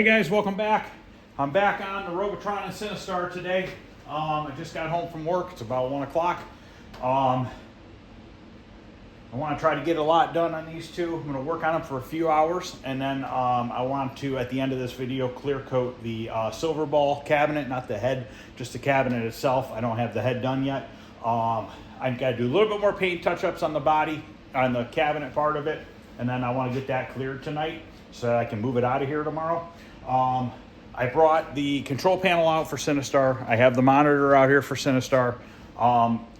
Hey guys, welcome back. I'm back on the Robotron and Sinister today. I just got home from work. It's about 1 o'clock. I want to try to get a lot done on these two. I'm going to work on them for a few hours, and then I want to, at the end of this video, clear coat the silver ball cabinet, not the head, just the cabinet itself. I don't have the head done yet. I've got to do a little bit more paint touch-ups on the body, on the cabinet part of it, and then I want to get that cleared tonight so that I can move it out of here tomorrow. I brought the control panel out for Sinister. I have the monitor out here for Sinister.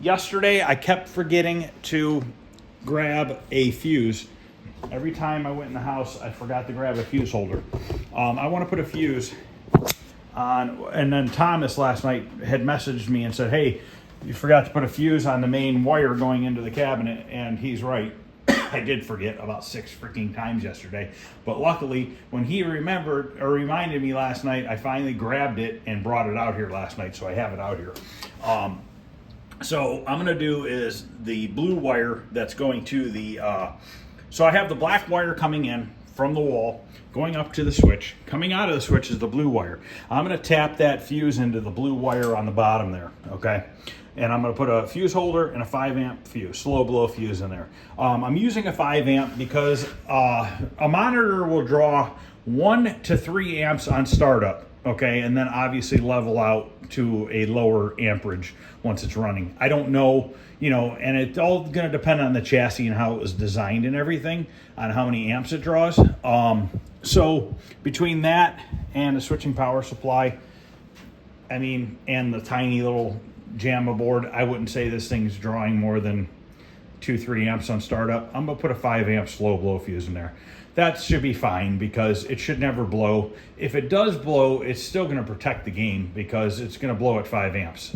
Yesterday, I kept forgetting to grab a fuse. Every time I went in the house, I forgot to grab a fuse holder. I want to put a fuse on, and then Thomas last night had messaged me and said, hey, you forgot to put a fuse on the main wire going into the cabinet, and he's right. I did forget about 6 freaking times yesterday, but luckily when he remembered or reminded me last night, I finally grabbed it and brought it out here last night, so I have it out here. So I'm going to do is the blue wire that's going to the, so I have the black wire coming in from the wall, going up to the switch. Coming out of the switch is the blue wire. I'm going to tap that fuse into the blue wire on the bottom there, okay? And I'm going to put a fuse holder and a 5 amp fuse, slow blow fuse in there. I'm using a 5 amp because a monitor will draw 1 to 3 amps on startup, okay? And then obviously level out to a lower amperage once it's running. I don't know, and it's all going to depend on the chassis and how it was designed and everything, on how many amps it draws. So between that and the switching power supply, and the tiny little JAMA board, I wouldn't say this thing's drawing more than 2-3 amps on startup. I'm going to put a 5 amp slow blow fuse in there. That should be fine because it should never blow. If it does blow, it's still going to protect the game because it's going to blow at 5 amps.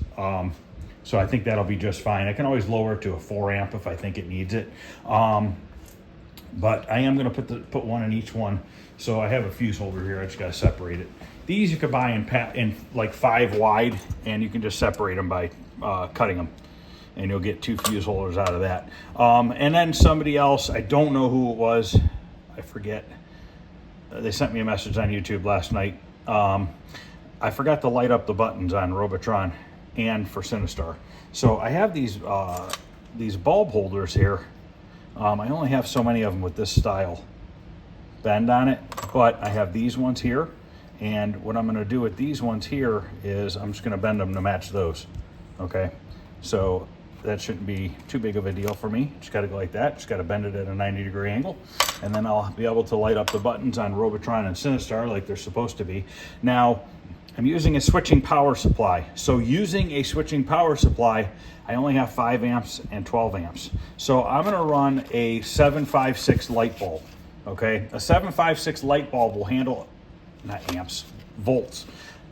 So I think that'll be just fine. I can always lower it to a 4 amp if I think it needs it. But I am going to put one in each one. So I have a fuse holder here. I just got to separate it. These you could buy in like 5 wide, and you can just separate them by cutting them, and you'll get 2 fuse holders out of that. And then somebody else, I don't know who it was, I forget. They sent me a message on YouTube last night. I forgot to light up the buttons on Robotron and for Sinister. So I have these bulb holders here. I only have so many of them with this style bend on it, but I have these ones here. And what I'm going to do with these ones here is I'm just going to bend them to match those. Okay, so that shouldn't be too big of a deal for me. Just got to go like that. Just got to bend it at a 90-degree angle, and then I'll be able to light up the buttons on Robotron and Sinister like they're supposed to be. Now, I'm using a switching power supply. So using a switching power supply, I only have 5 amps and 12 amps. So I'm going to run a 756 light bulb. Okay, a 756 light bulb will handle, not amps, volts.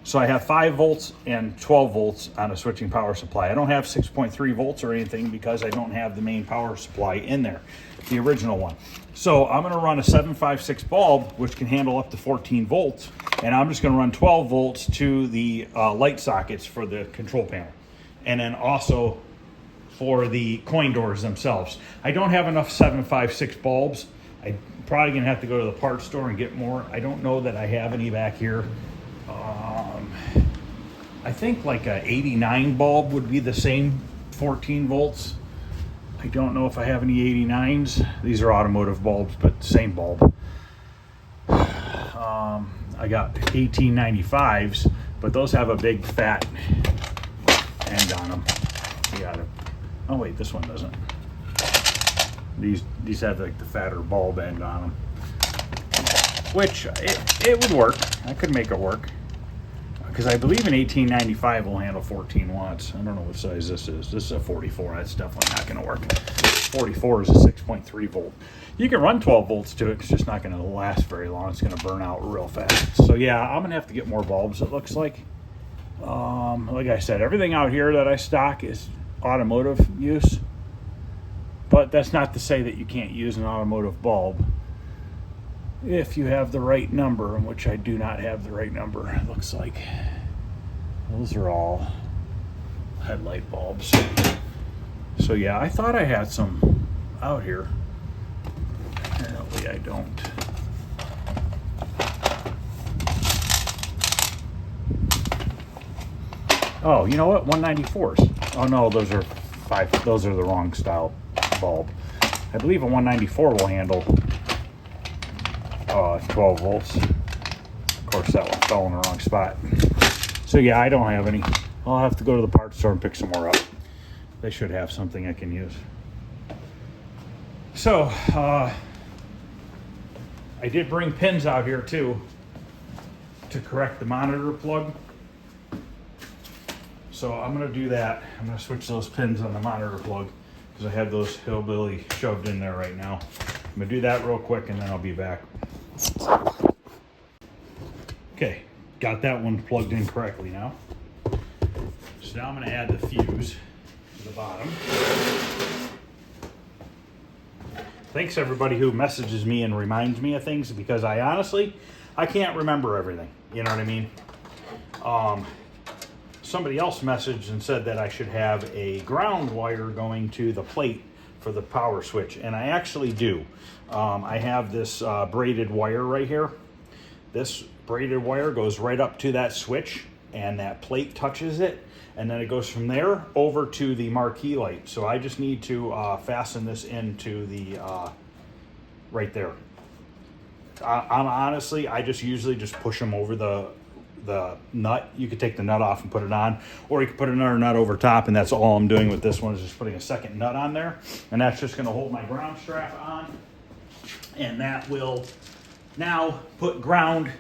So I have 5 volts and 12 volts on a switching power supply. I don't have 6.3 volts or anything because I don't have the main power supply in there, the original one. So I'm going to run a 756 bulb, which can handle up to 14 volts, and I'm just going to run 12 volts to the light sockets for the control panel, and then also for the coin doors themselves. I don't have enough 756 bulbs. I'm probably going to have to go to the parts store and get more. I don't know that I have any back here. I think like a 89 bulb would be the same 14 volts. I don't know if I have any 89s. These are automotive bulbs, but same bulb. I got 1895s, but those have a big fat end on them. You got it. Oh wait, this one doesn't. These have like the fatter bulb end on them, which it would work. I could make it work because I believe an 1895 will handle 14 watts. I don't know what size this is. This is a 44. That's definitely not going to work. 44 is a 6.3 volt. You can run 12 volts to it. It's just not going to last very long. It's going to burn out real fast. So yeah, I'm going to have to get more bulbs, it looks like. Like I said, everything out here that I stock is automotive use. But that's not to say that you can't use an automotive bulb if you have the right number, in which I do not have the right number, it looks like. Those are all headlight bulbs. So yeah, I thought I had some out here. Apparently I don't. Oh, you know what? 194s. Oh no, those are those are the wrong style bulb. I believe a 194 will handle 12 volts. Of course, that one fell in the wrong spot. So yeah, I don't have any. I'll have to go to the parts store and pick some more up. They should have something I can use. So, I did bring pins out here too to correct the monitor plug. So I'm going to do that. I'm going to switch those pins on the monitor plug because I have those hillbilly shoved in there right now. I'm going to do that real quick and then I'll be back. Okay, got that one plugged in correctly now. So now I'm going to add the fuse to the bottom. Thanks everybody who messages me and reminds me of things, because I honestly can't remember everything. You know what I mean? Somebody else messaged and said that I should have a ground wire going to the plate for the power switch, and I actually do. I have this braided wire right here. This braided wire goes right up to that switch, and that plate touches it, and then it goes from there over to the marquee light. So I just need to fasten this into the right there. I'm honestly, I just usually just push them over the nut. You could take the nut off and put it on, or you could put another nut over top, and that's all I'm doing with this one, is just putting a second nut on there, and that's just going to hold my ground strap on, and that will now put ground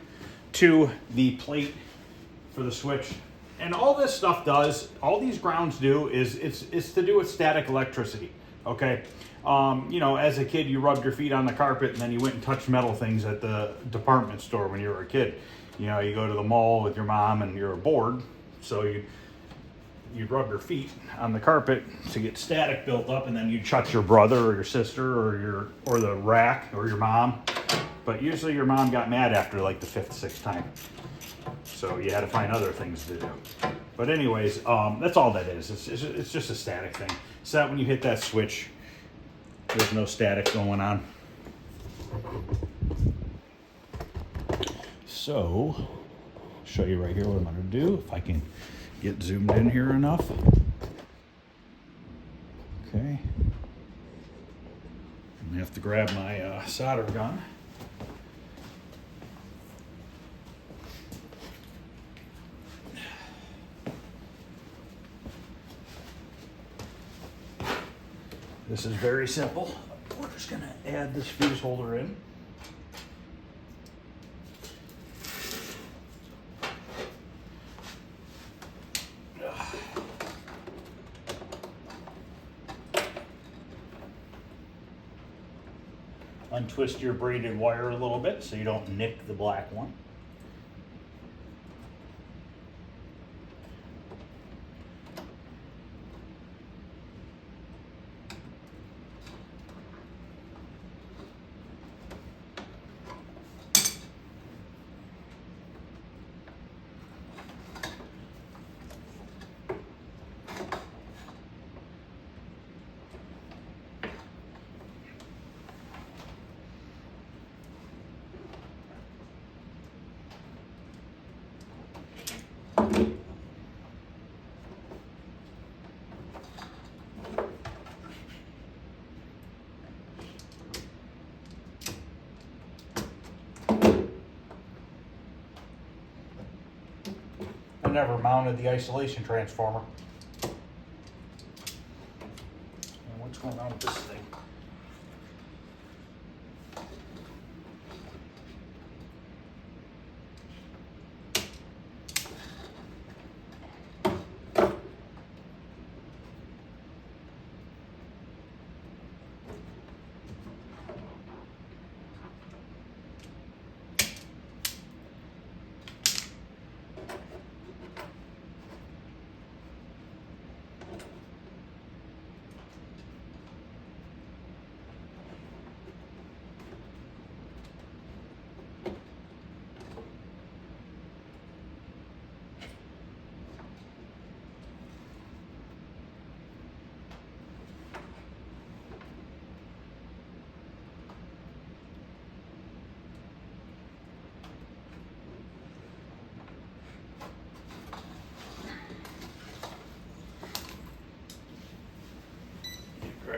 to the plate for the switch. And all this stuff does, all these grounds do, is it's to do with static electricity. Okay, you know, as a kid, you rubbed your feet on the carpet and then you went and touched metal things at the department store when you were a kid. You know, you go to the mall with your mom and you're bored, so you'd rub your feet on the carpet to get static built up, and then you'd touch your brother or your sister or the rack or your mom. But usually your mom got mad after like the 5th, 6th time. So you had to find other things to do. But anyways, that's all that is. It's just a static thing. So that when you hit that switch, there's no static going on. So, I'll show you right here what I'm going to do, if I can get zoomed in here enough. Okay. I have to grab my solder gun. This is very simple. We're just going to add this fuse holder in. Untwist your braided wire a little bit so you don't nick the black one. I never mounted the isolation transformer. And what's going on with this thing?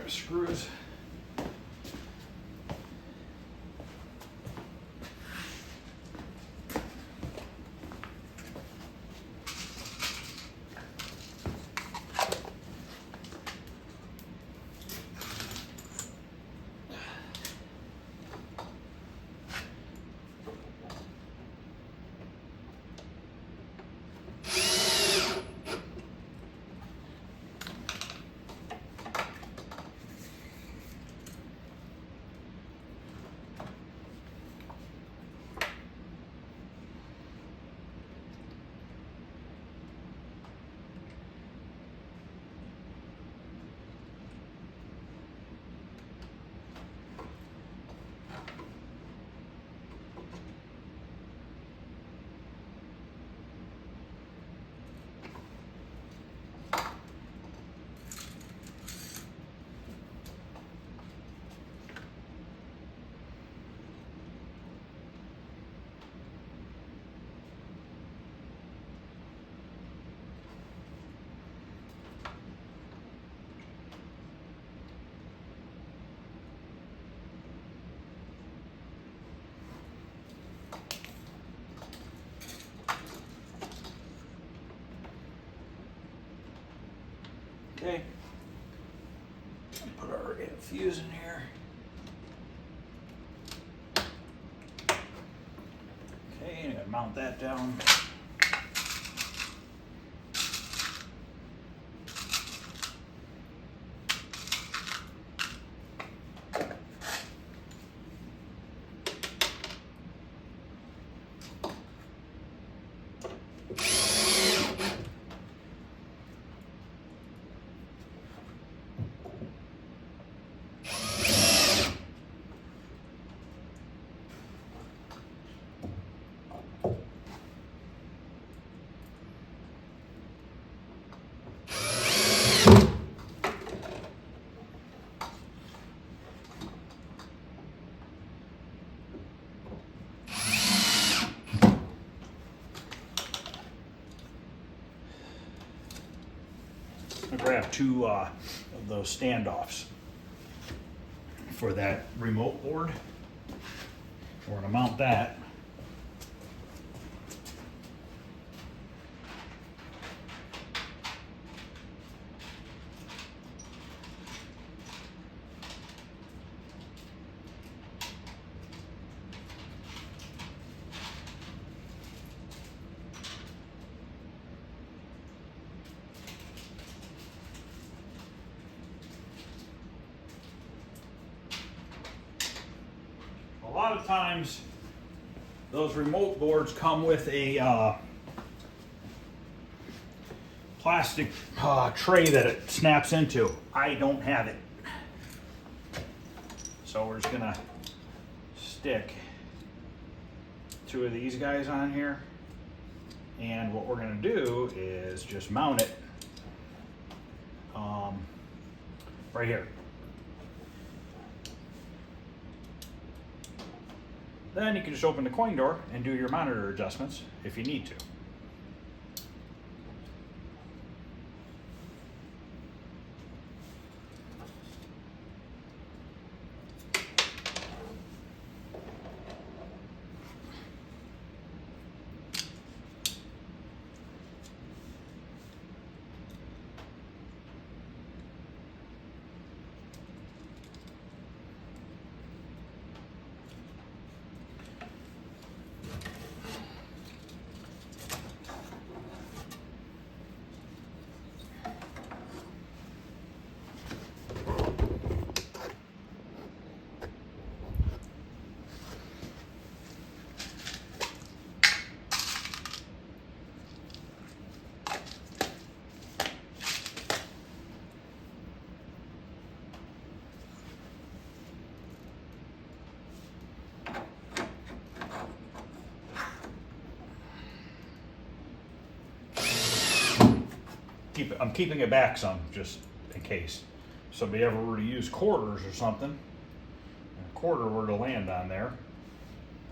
grab screws. Okay, put our fuse in here. Okay, and I'm gonna mount that down. I grab two of those standoffs for that remote board. We're gonna mount that. A lot of times those remote boards come with a plastic tray that it snaps into. I don't have it. So we're just gonna stick two of these guys on here. And what we're gonna do is just mount it right here. Then you can just open the coin door and do your monitor adjustments if you need to. I'm keeping it back some just in case somebody ever were to use quarters or something, and a quarter were to land on there.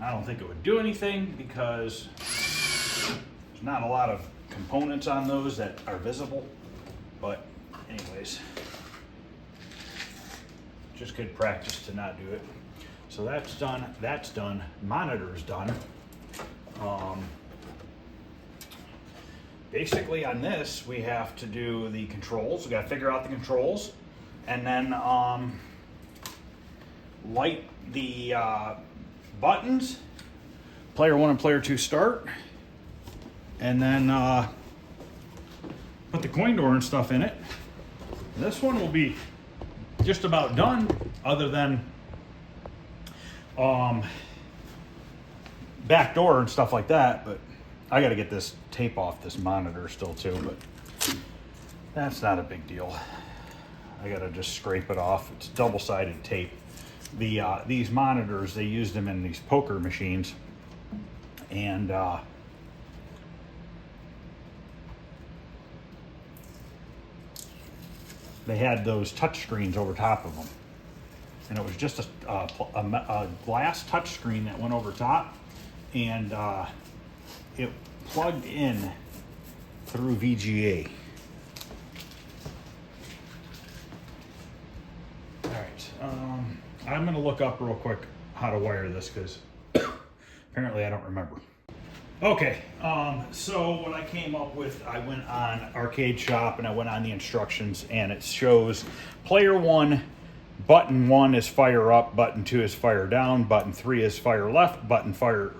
I don't think it would do anything because there's not a lot of components on those that are visible, but anyways. just good practice to not do it. So that's done. That's done. Monitor's done. Basically on this, we have to do the controls. We got to figure out the controls, and then light the buttons. Player 1 and player 2 start, and then put the coin door and stuff in it. This one will be just about done, other than back door and stuff like that. But I got to get this tape off this monitor still too, but that's not a big deal. I got to just scrape it off. It's double-sided tape. These monitors, they used them in these poker machines, and they had those touch screens over top of them, and it was just a glass touch screen that went over top, and it plugged in through VGA. All right, I'm gonna look up real quick how to wire this, because apparently I don't remember. Okay, so what I came up with, I went on Arcade Shop and I went on the instructions, and it shows player 1, button 1 is fire up, button 2 is fire down, button 3 is fire left, button 4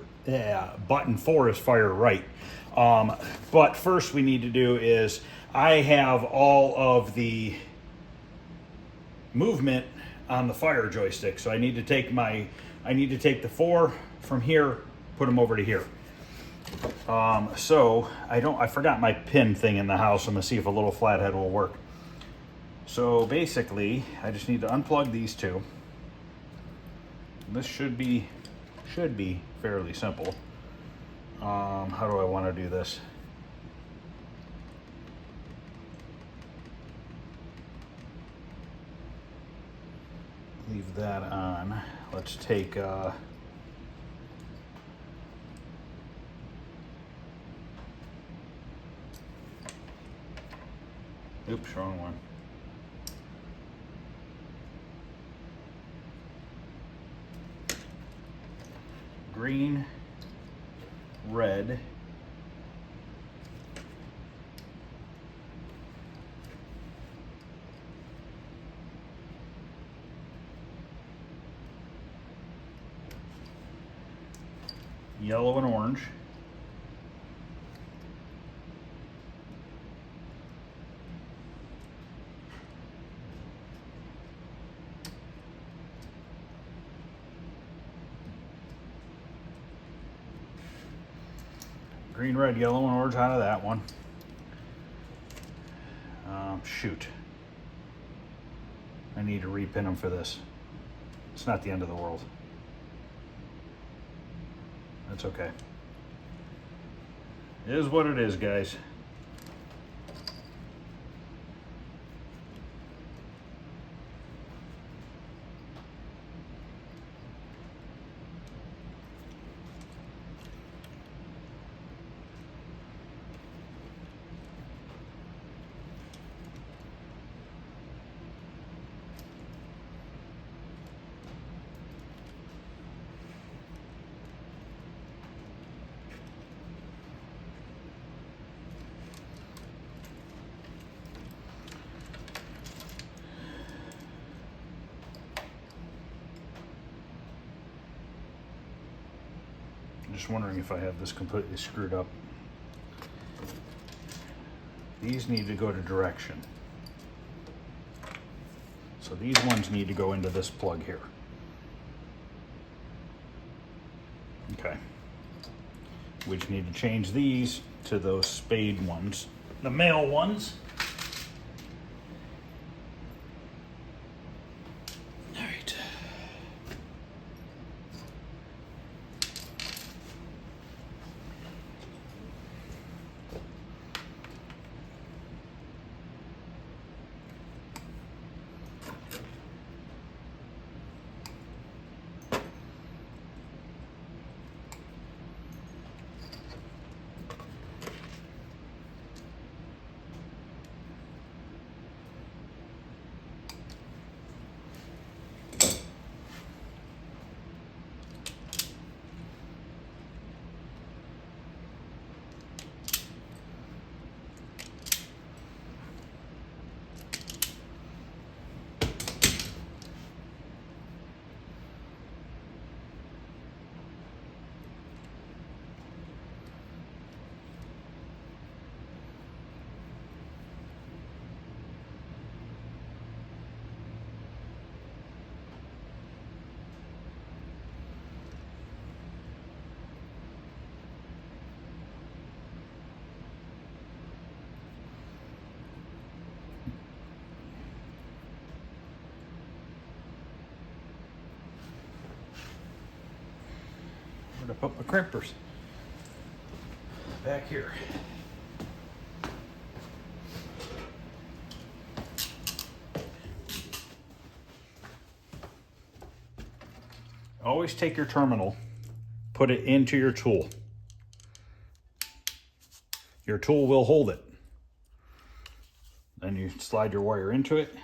is fire right. But first we need to do is, I have all of the movement on the fire joystick, so I need to take the 4 from here, put them over to here. So I forgot my pin thing in the house. I'm gonna see if a little flathead will work. So basically, I just need to unplug these two. This should be fairly simple. How do I want to do this? Leave that on. Let's take oops, wrong one. Green, red, yellow and orange, green, red, yellow, and orange out of that one. Shoot. I need to repin them for this. It's not the end of the world. That's okay. It is what it is, guys. Just wondering if I have this completely screwed up. These need to go to direction. So these ones need to go into this plug here. Okay. We just need to change these to those spade ones, the male ones. All right. to put my crimpers? Back here. Always take your terminal, put it into your tool. Your tool will hold it. Then you slide your wire into it.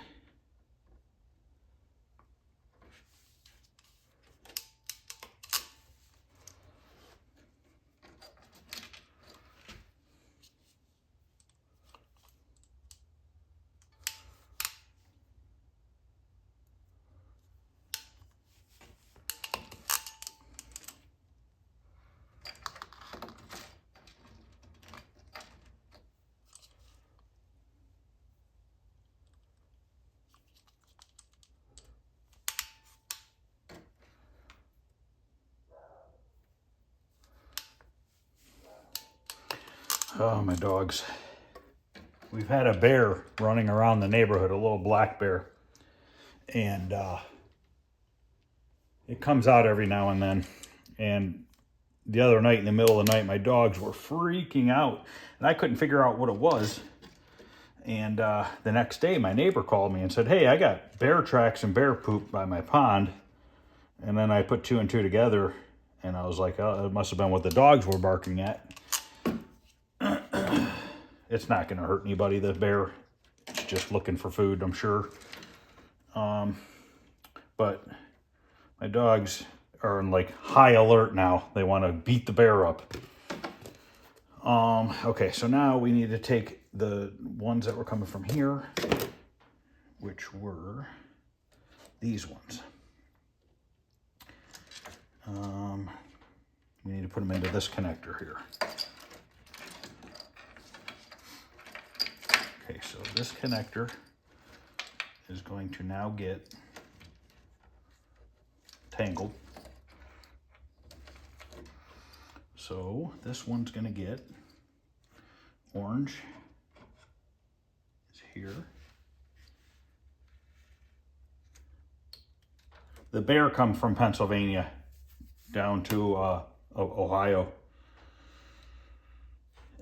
Oh, my dogs. We've had a bear running around the neighborhood, a little black bear. And it comes out every now and then. And the other night, in the middle of the night, my dogs were freaking out. And I couldn't figure out what it was. And the next day, my neighbor called me and said, hey, I got bear tracks and bear poop by my pond. And then I put two and two together. And I was like, oh, it must have been what the dogs were barking at. It's not going to hurt anybody. The bear is just looking for food, I'm sure. But my dogs are in like high alert now. They want to beat the bear up. Okay, so now we need to take the ones that were coming from here, which were these ones. We need to put them into this connector here. Okay, so this connector is going to now get tangled. So this one's going to get orange is here. The bear come from Pennsylvania down to Ohio.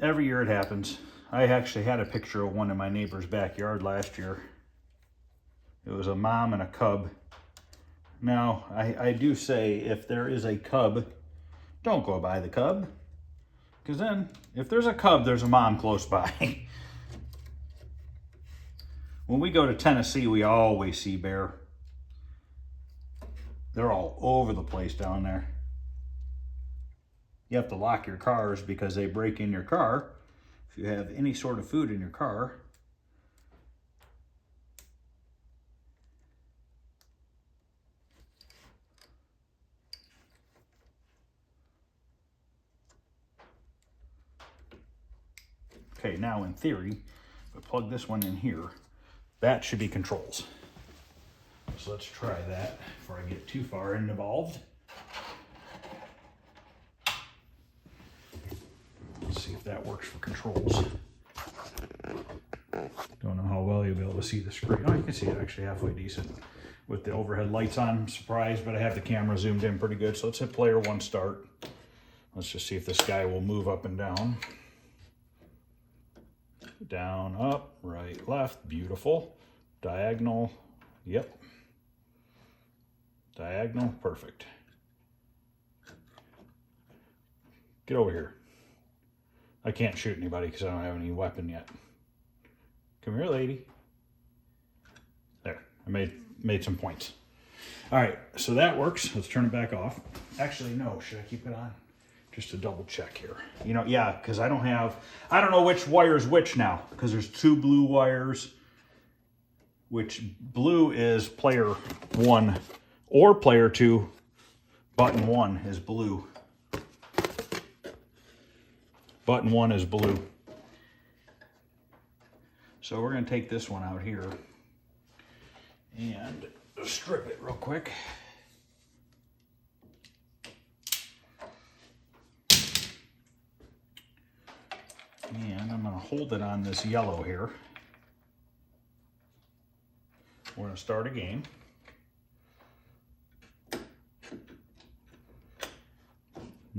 Every year it happens. I actually had a picture of one in my neighbor's backyard last year. It was a mom and a cub. Now, I do say if there is a cub, don't go by the cub. Because then, if there's a cub, there's a mom close by. When we go to Tennessee, we always see bear. They're all over the place down there. You have to lock your cars because they break in your car. If you have any sort of food in your car, okay, now in theory, if I plug this one in here, that should be controls. So let's try that before I get too far involved. Let's see if that works for controls. Don't know how well you'll be able to see the screen. Oh, you can see it actually halfway decent with the overhead lights on. I'm surprised, but I have the camera zoomed in pretty good. So let's hit player one start. Let's just see if this guy will move up and down. Down, up, right, left, beautiful. Diagonal, yep. Diagonal, perfect. Get over here. I can't shoot anybody because I don't have any weapon yet. Come here, lady. There, I made some points. All right, so that works. Let's turn it back off. Actually, no, should I keep it on? Just to double check here. You know, yeah, because I don't know which wire's which now, because there's two blue wires, which blue is player one or player two. Button one is blue. Button one is blue. So we're going to take this one out here and strip it real quick. And I'm going to hold it on this yellow here. We're going to start a game.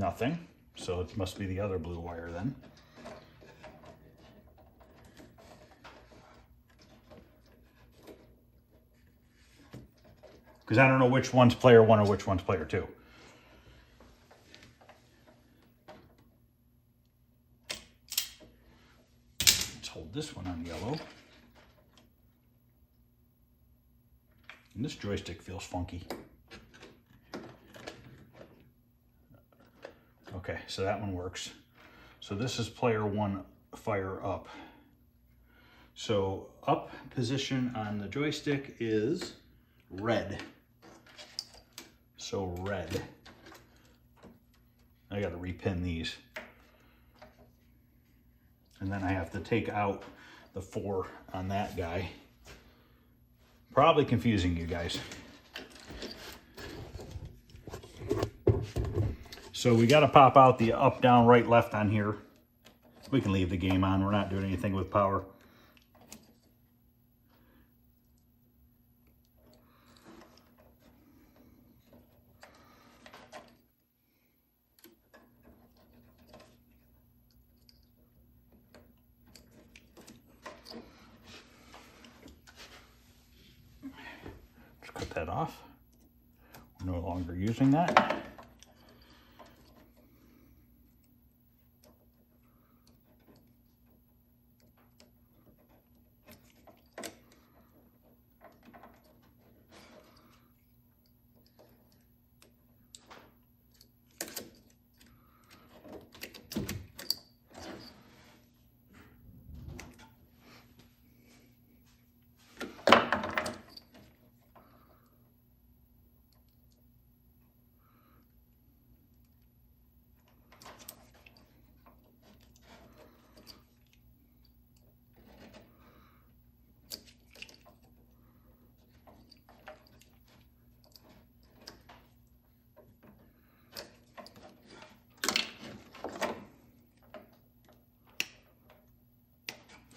Nothing. So it must be the other blue wire then. Because I don't know which one's player 1 or which one's player 2. Let's hold this one on yellow. And this joystick feels funky. Okay, so that one works. So this is player 1, fire up. So up position on the joystick is red. So red. I got to repin these. And then I have to take out the 4 on that guy. Probably confusing you guys. So we got to pop out the up, down, right, left on here. We can leave the game on. We're not doing anything with power. Just cut that off. We're no longer using that.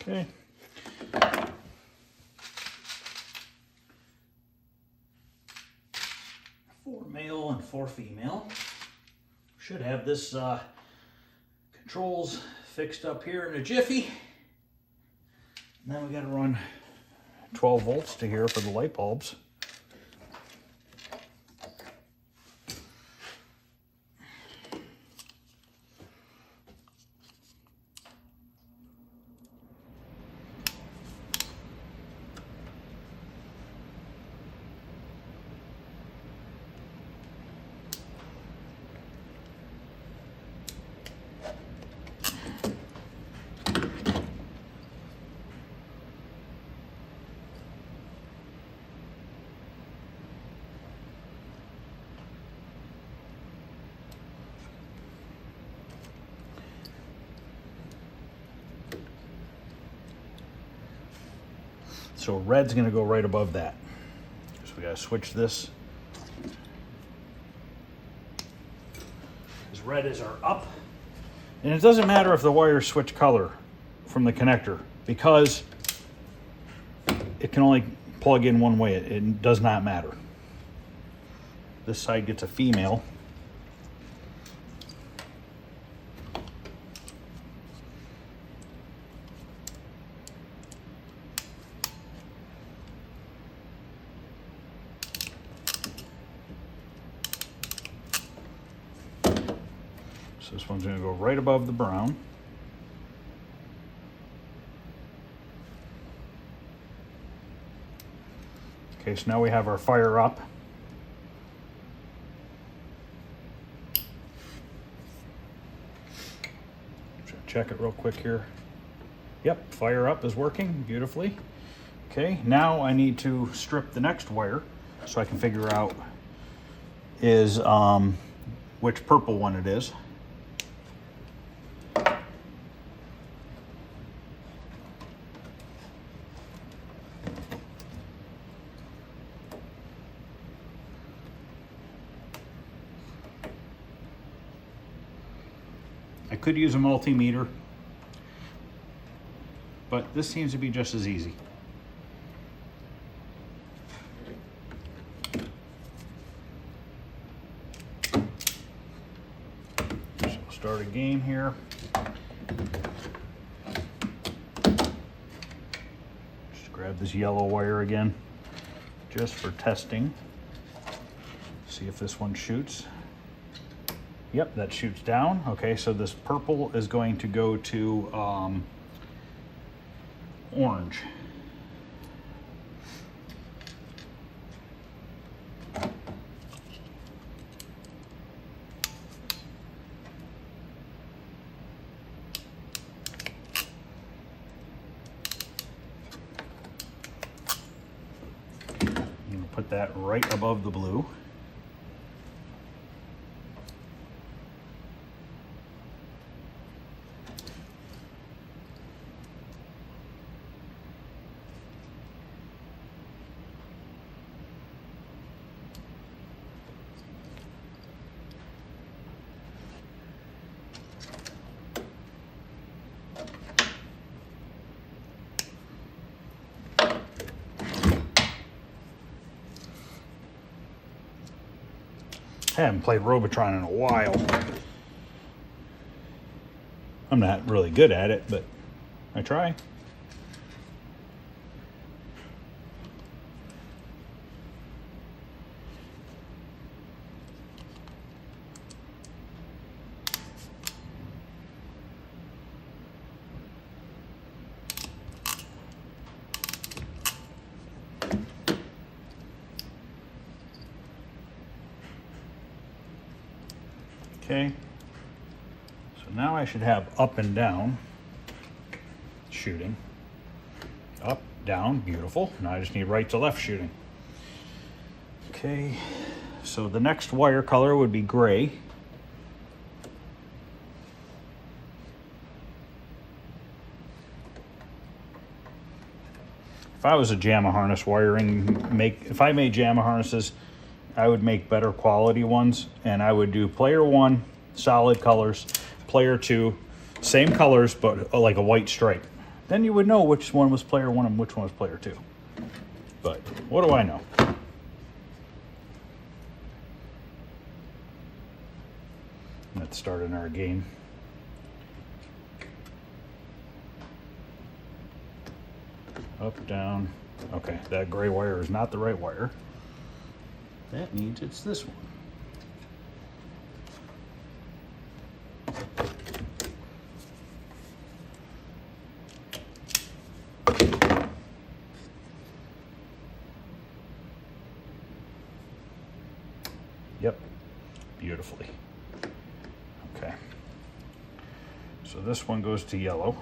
Okay. 4 male and 4 female. Should have this controls fixed up here in a jiffy. And then we got to run 12 volts to here for the light bulbs. So red's going to go right above that. So we got to switch this. Because red is our up. And it doesn't matter if the wires switch color from the connector, because it can only plug in one way. It does not matter. This side gets a female. So this one's going to go right above the brown. Okay, so now we have our fire up. Check it real quick here. Yep, fire up is working beautifully. Okay, now I need to strip the next wire so I can figure out is which purple one it is. I could use a multimeter, but this seems to be just as easy. start a game here. Just grab this yellow wire again, just for testing. See if this one shoots. Yep, that shoots down. Okay, so this purple is going to go to orange. Put that right above the blue. I haven't played Robotron in a while. I'm not really good at it, but I try. Okay, so now I should have up and down shooting. Up, down, beautiful. Now I just need right to left shooting. Okay, so the next wire color would be gray. If I was a JAMA harness wiring, if I made JAMA harnesses, I would make better quality ones, and I would do player 1 solid colors, player 2 same colors but like a white stripe. Then you would know which one was player 1 and which one was player 2. But what do I know? Let's start in our game. Up, down. Okay, that gray wire is not the right wire. That means it's this one. Yep, beautifully. Okay, so this one goes to yellow.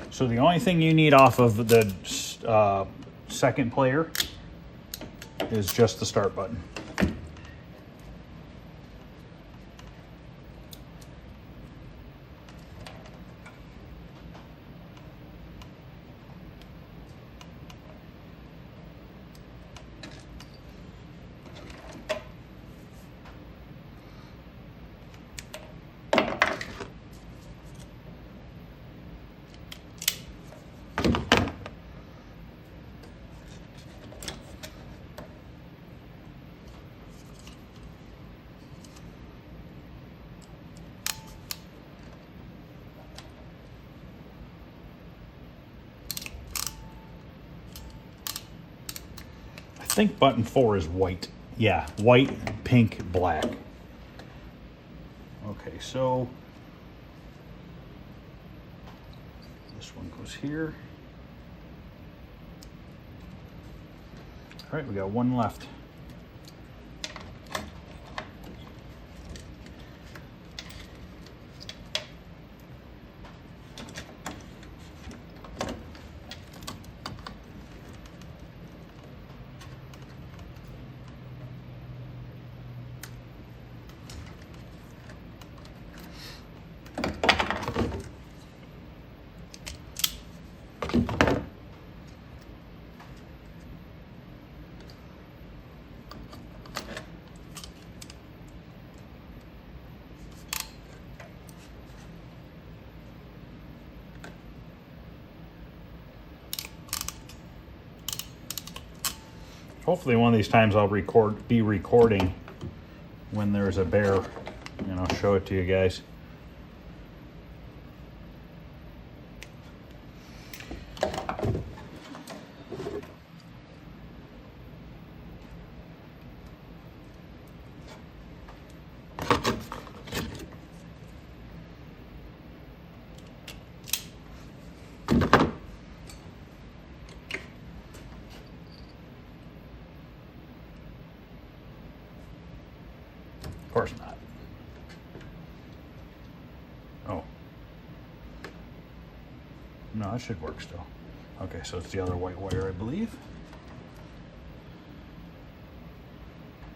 So the only thing you need off of the second player is just the start button. I think button 4 is white. Yeah, white, pink, black. Okay, so this one goes here. All right, we got one left. Hopefully one of these times I'll be recording when there's a bear, and I'll show it to you guys. Of course not. Oh. No, it should work still. Okay, so it's the other white wire, I believe.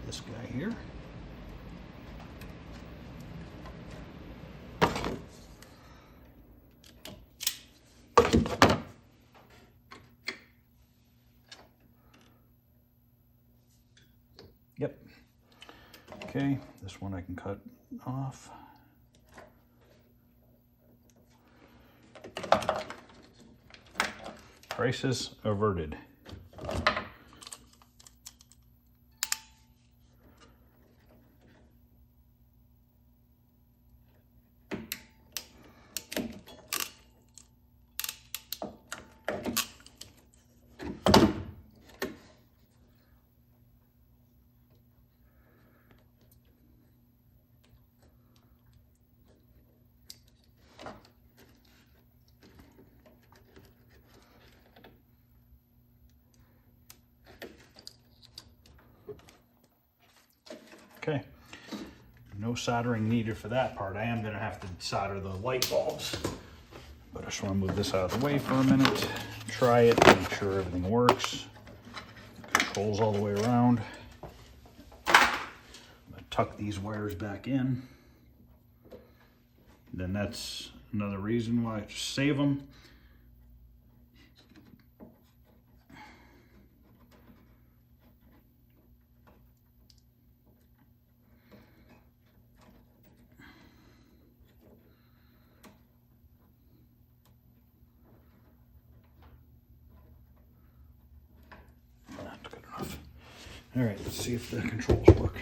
This guy here. Yep. Okay, this one I can cut off. Crisis averted. Okay, no soldering needed for that part. I am going to have to solder the light bulbs, but I just want to move this out of the way for a minute, try it, make sure everything works. Controls all the way around. I'm going to tuck these wires back in. Then that's another reason why I just save them. All right, let's see if the controls work.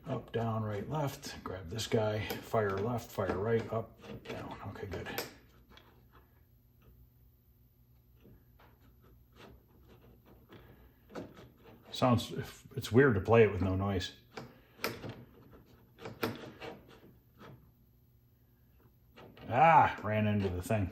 Up, down, right, left. Grab this guy. Fire left, fire right, up, down. Okay, good. Sounds, it's weird to play it with no noise. Ah, ran into the thing.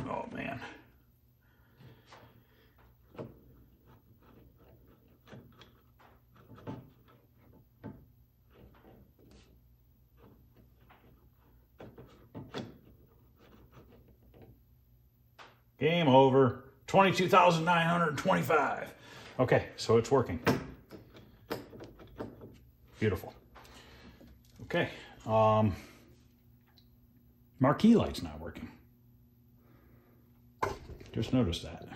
Oh man. Game over. 22,925. Okay, so it's working. Beautiful. Okay. Marquee light's not working. Just noticed that.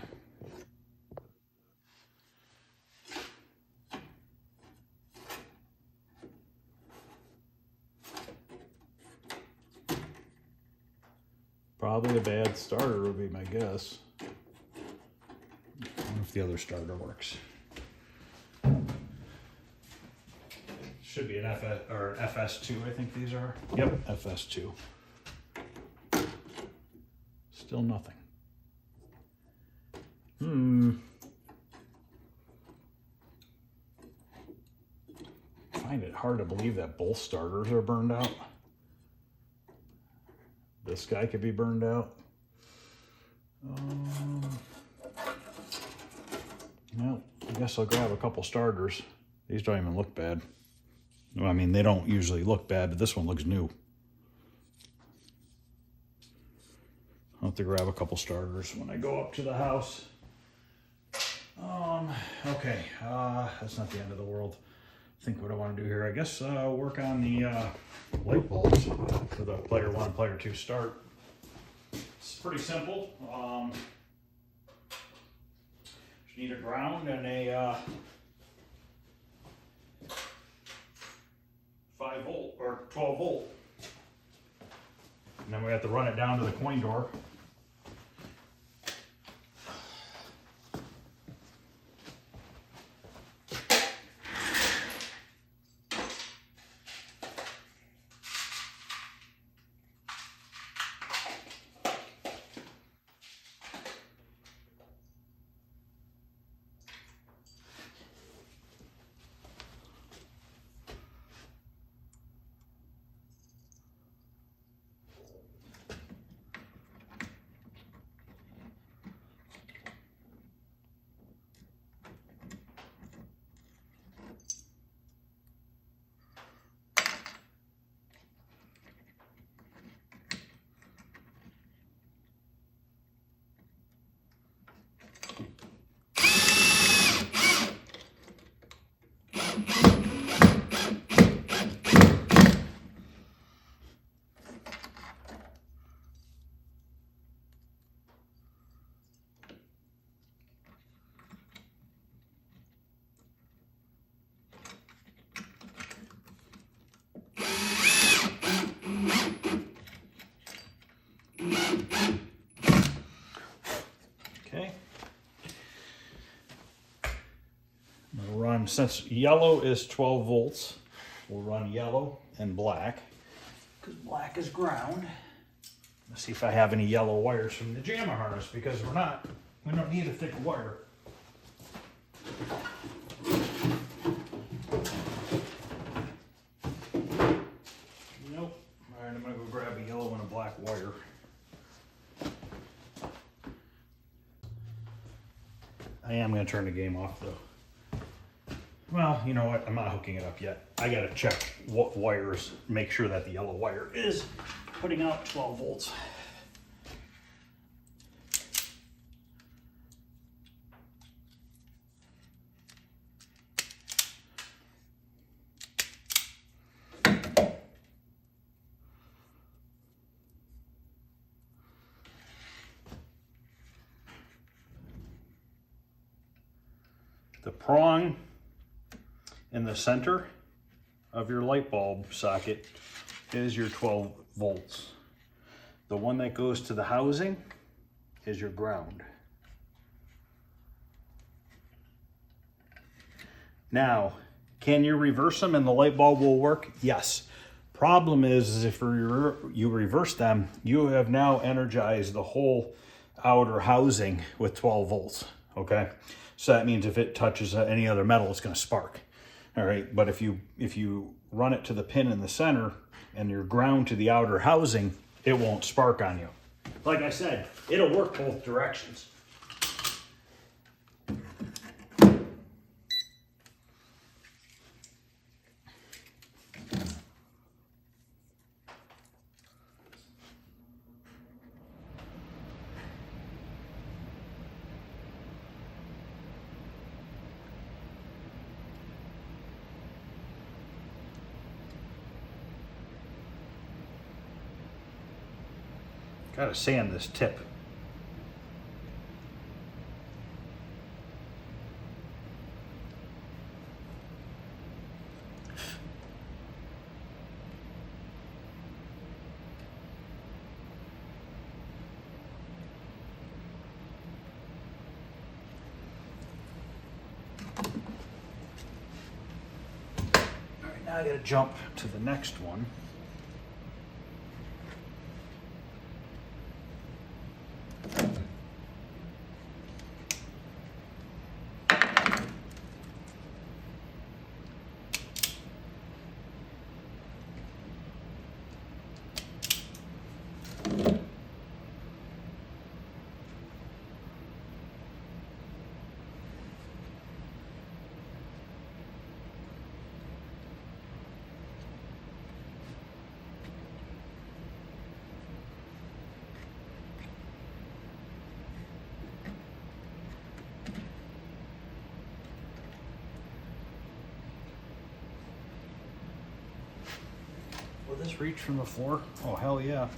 Probably a bad starter would be my guess. I don't know if the other starter works. Should be an FS2, I think these are. Yep, FS2. Still nothing. I find it hard to believe that both starters are burned out. This guy could be burned out. Well, I guess I'll grab a couple starters. These don't even look bad. Well, I mean, they don't usually look bad, but this one looks new. I'll have to grab a couple starters when I go up to the house. Okay, that's not the end of the world. I think what I want to do here, I guess, work on the light bulbs for the player 1 and player 2 start. It's pretty simple. Just need a ground and a 5 volt or 12 volt. And then we have to run it down to the coin door. Since yellow is 12 volts, we'll run yellow and black, because black is ground. Let's see if I have any yellow wires from the jammer harness, because we don't need a thick wire. Nope. All right, I'm gonna go grab a yellow and a black wire. I am gonna turn the game off though. Well, you know what? I'm not hooking it up yet. I gotta check what wires, make sure that the yellow wire is putting out 12 volts. The prong in the center of your light bulb socket is your 12 volts. The one that goes to the housing is your ground. Now, can you reverse them and the light bulb will work? Yes. Problem is if you reverse them, you have now energized the whole outer housing with 12 volts, okay? So that means if it touches any other metal, it's gonna spark. All right, but if you run it to the pin in the center and you're ground to the outer housing, it won't spark on you. Like I said, it'll work both directions. Gotta sand this tip. All right, now I gotta jump to the next one. this reach from the floor? Oh, hell yeah.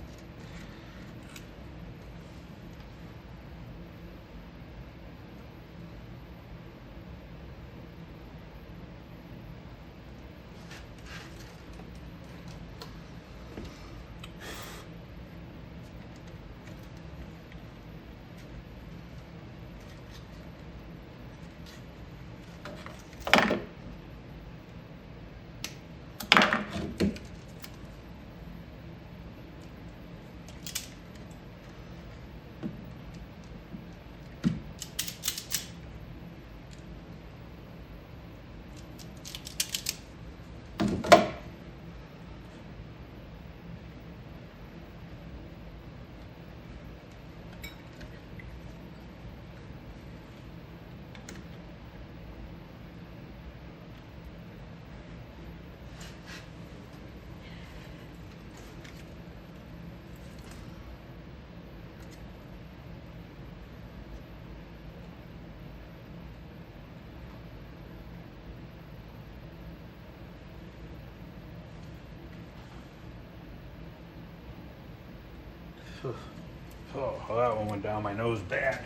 Oh, that one went down my nose bad.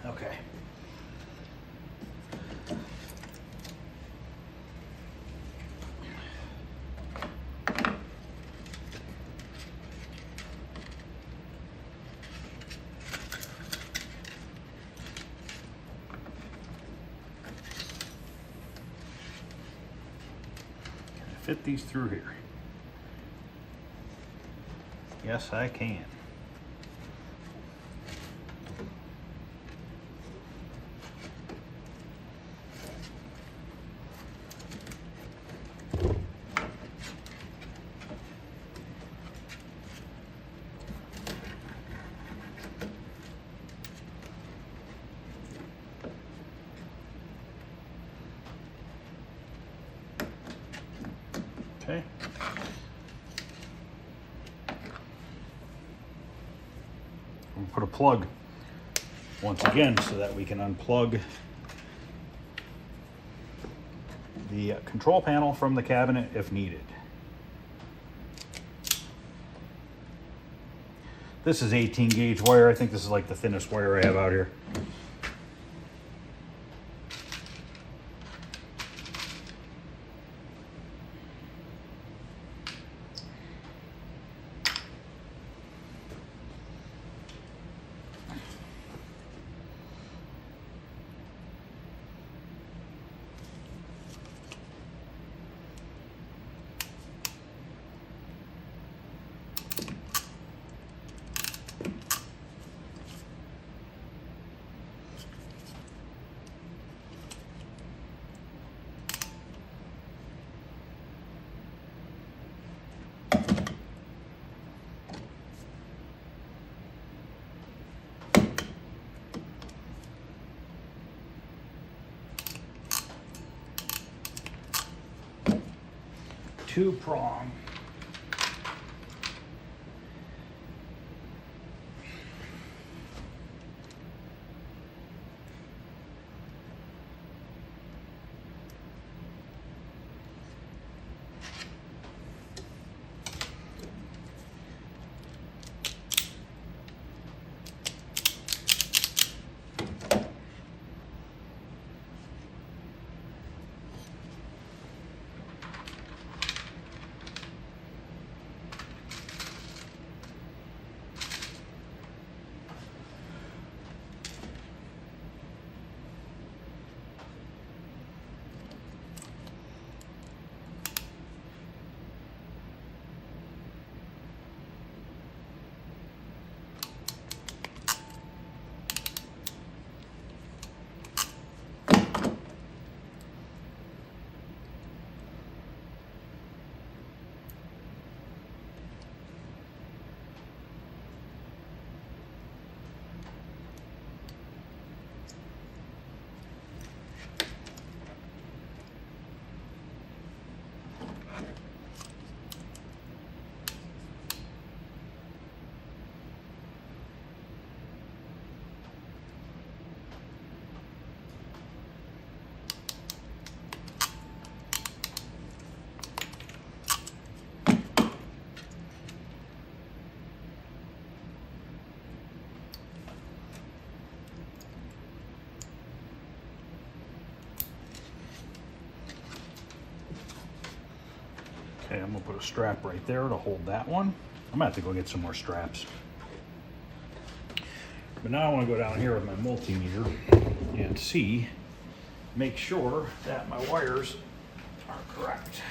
Okay. Can I fit these through here? Yes, I can. Okay. We'll put a plug once again so that we can unplug the control panel from the cabinet if needed. This is 18 gauge wire. I think this is like the thinnest wire I have out here. Two prong. Okay, I'm gonna put a strap right there to hold that one. I'm gonna have to go get some more straps. But now I want to go down here with my multimeter and see, make sure that my wires are correct.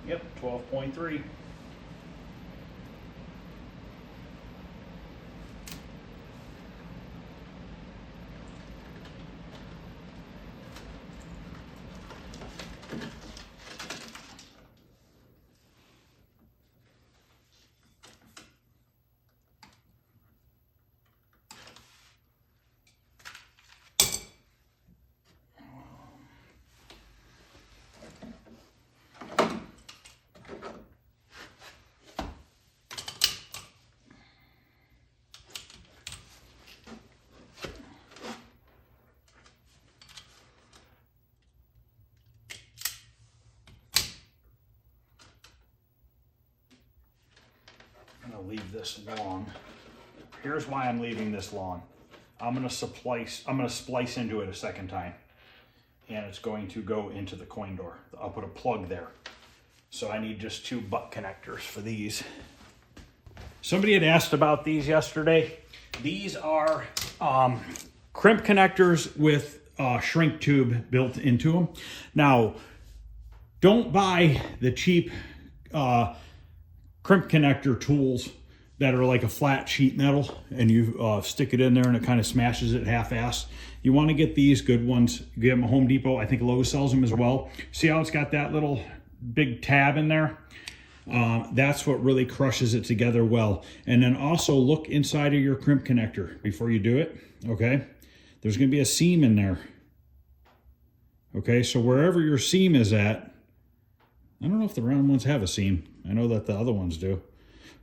Yep, 12.3. I'm gonna leave this long. Here's why I'm leaving this long. I'm gonna splice into it a second time, and it's going to go into the coin door. I'll put a plug there. So I need just 2 butt connectors for these. Somebody had asked about these yesterday. These are crimp connectors with a shrink tube built into them. Now, don't buy the cheap crimp connector tools that are like a flat sheet metal and you stick it in there and it kind of smashes it half-assed. You want to get these good ones. Get them at Home Depot. I think Lowe's sells them as well. See how it's got that little big tab in there? That's what really crushes it together well. And then also look inside of your crimp connector before you do it, okay? There's gonna be a seam in there. Okay, so wherever your seam is at, I don't know if the round ones have a seam. I know that the other ones do.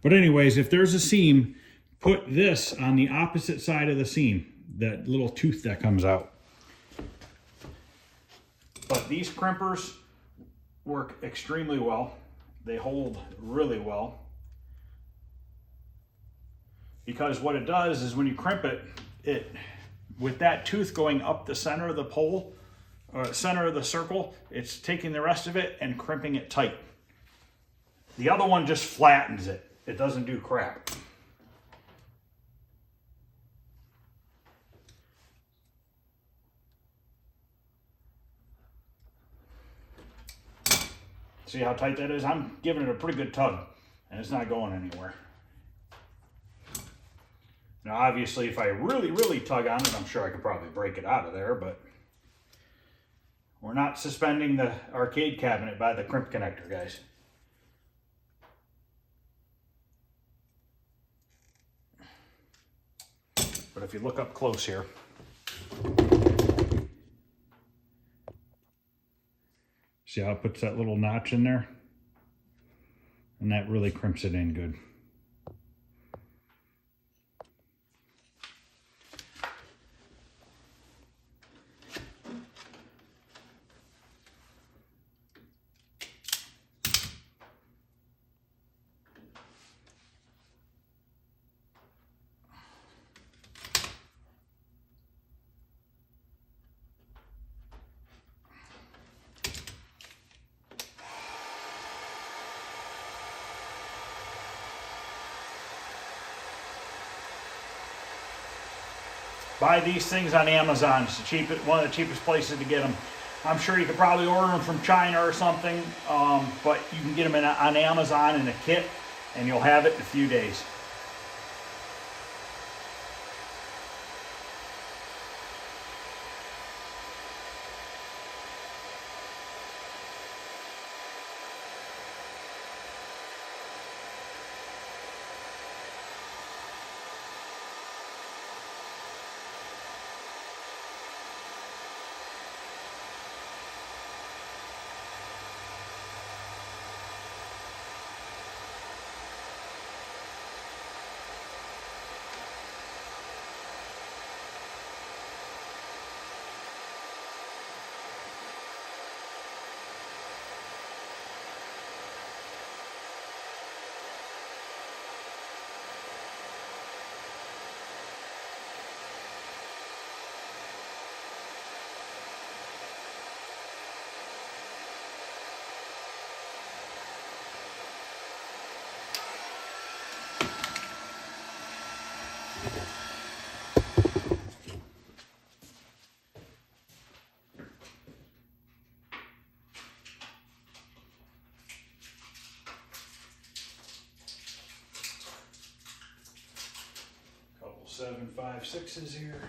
But anyways, if there's a seam, put this on the opposite side of the seam, that little tooth that comes out. But these crimpers work extremely well. They hold really well. Because what it does is when you crimp it, with that tooth going up the center of the pole, or center of the circle, it's taking the rest of it and crimping it tight. The other one just flattens it. It doesn't do crap. See how tight that is? I'm giving it a pretty good tug, and it's not going anywhere. Now, obviously, if I really, really tug on it, I'm sure I could probably break it out of there, but we're not suspending the arcade cabinet by the crimp connector, guys. But if you look up close here, see how it puts that little notch in there? And that really crimps it in good. Buy these things on Amazon. It's one of the cheapest places to get them. I'm sure you could probably order them from China or something, but you can get them on Amazon in a kit, and you'll have it in a few days. Couple 756s here.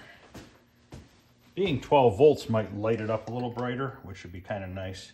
Being 12 volts might light it up a little brighter, which would be kind of nice.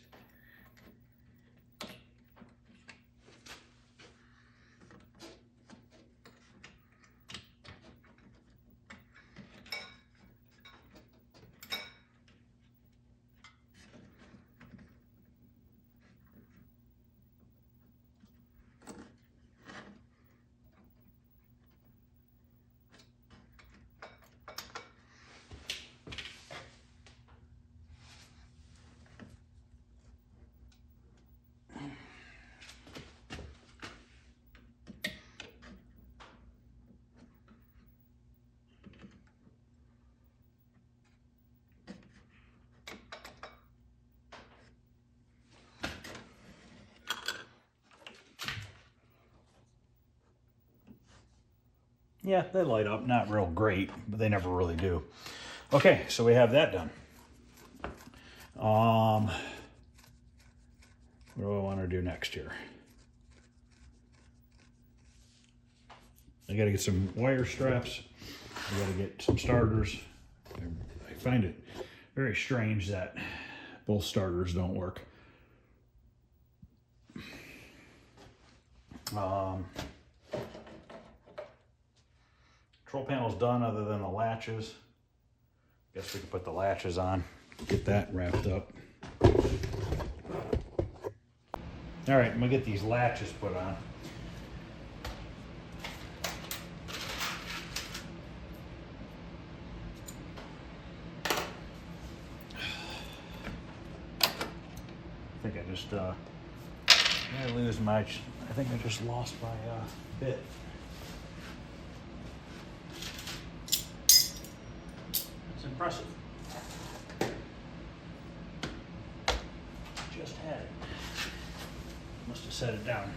Yeah, they light up, not real great, but they never really do. Okay, so we have that done. What do I want to do next here? I got to get some wire straps. I got to get some starters. I find it very strange that both starters don't work. Control panel's done other than the latches. Guess we can put the latches on, get that wrapped up. All right, I'm gonna get these latches put on. I think I just, I think I just lost my bit. Impressive. Just had it. Must have set it down.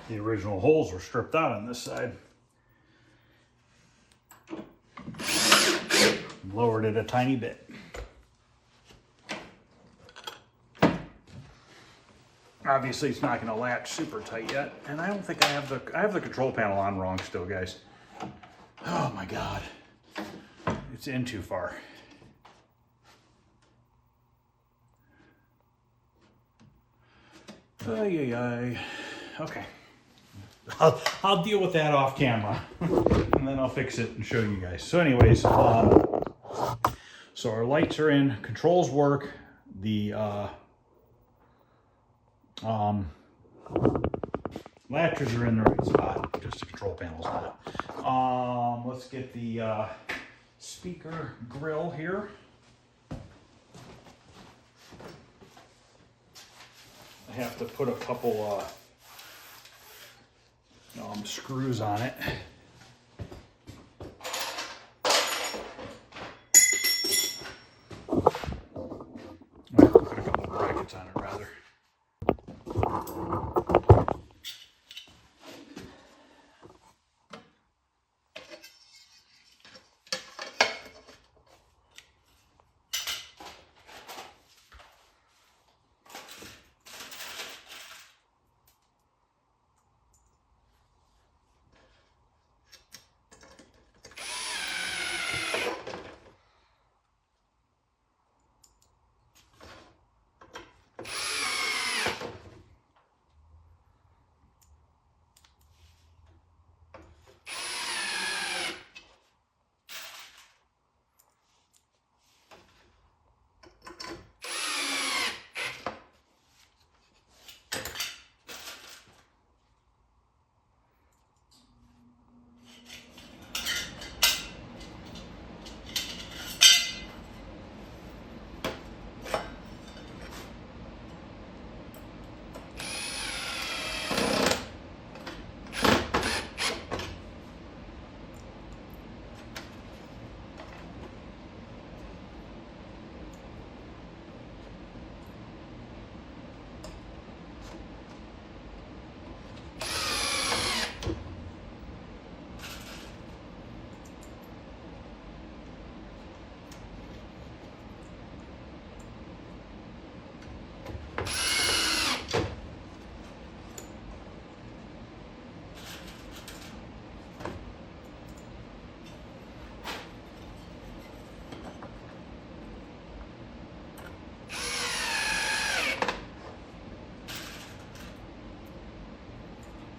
The original holes were stripped out on this side. Lowered it a tiny bit. Obviously it's not going to latch super tight yet, and I don't think I have the control panel on wrong still, guys. Oh my god. It's in too far. Ay, ay, ay. Okay. I'll deal with that off camera and then I'll fix it and show you guys. So anyways, so our lights are in, controls work, the latches are in the right spot, just the control panel's not. Let's get the speaker grill here. I have to put a couple screws on it. Put a couple brackets on it rather.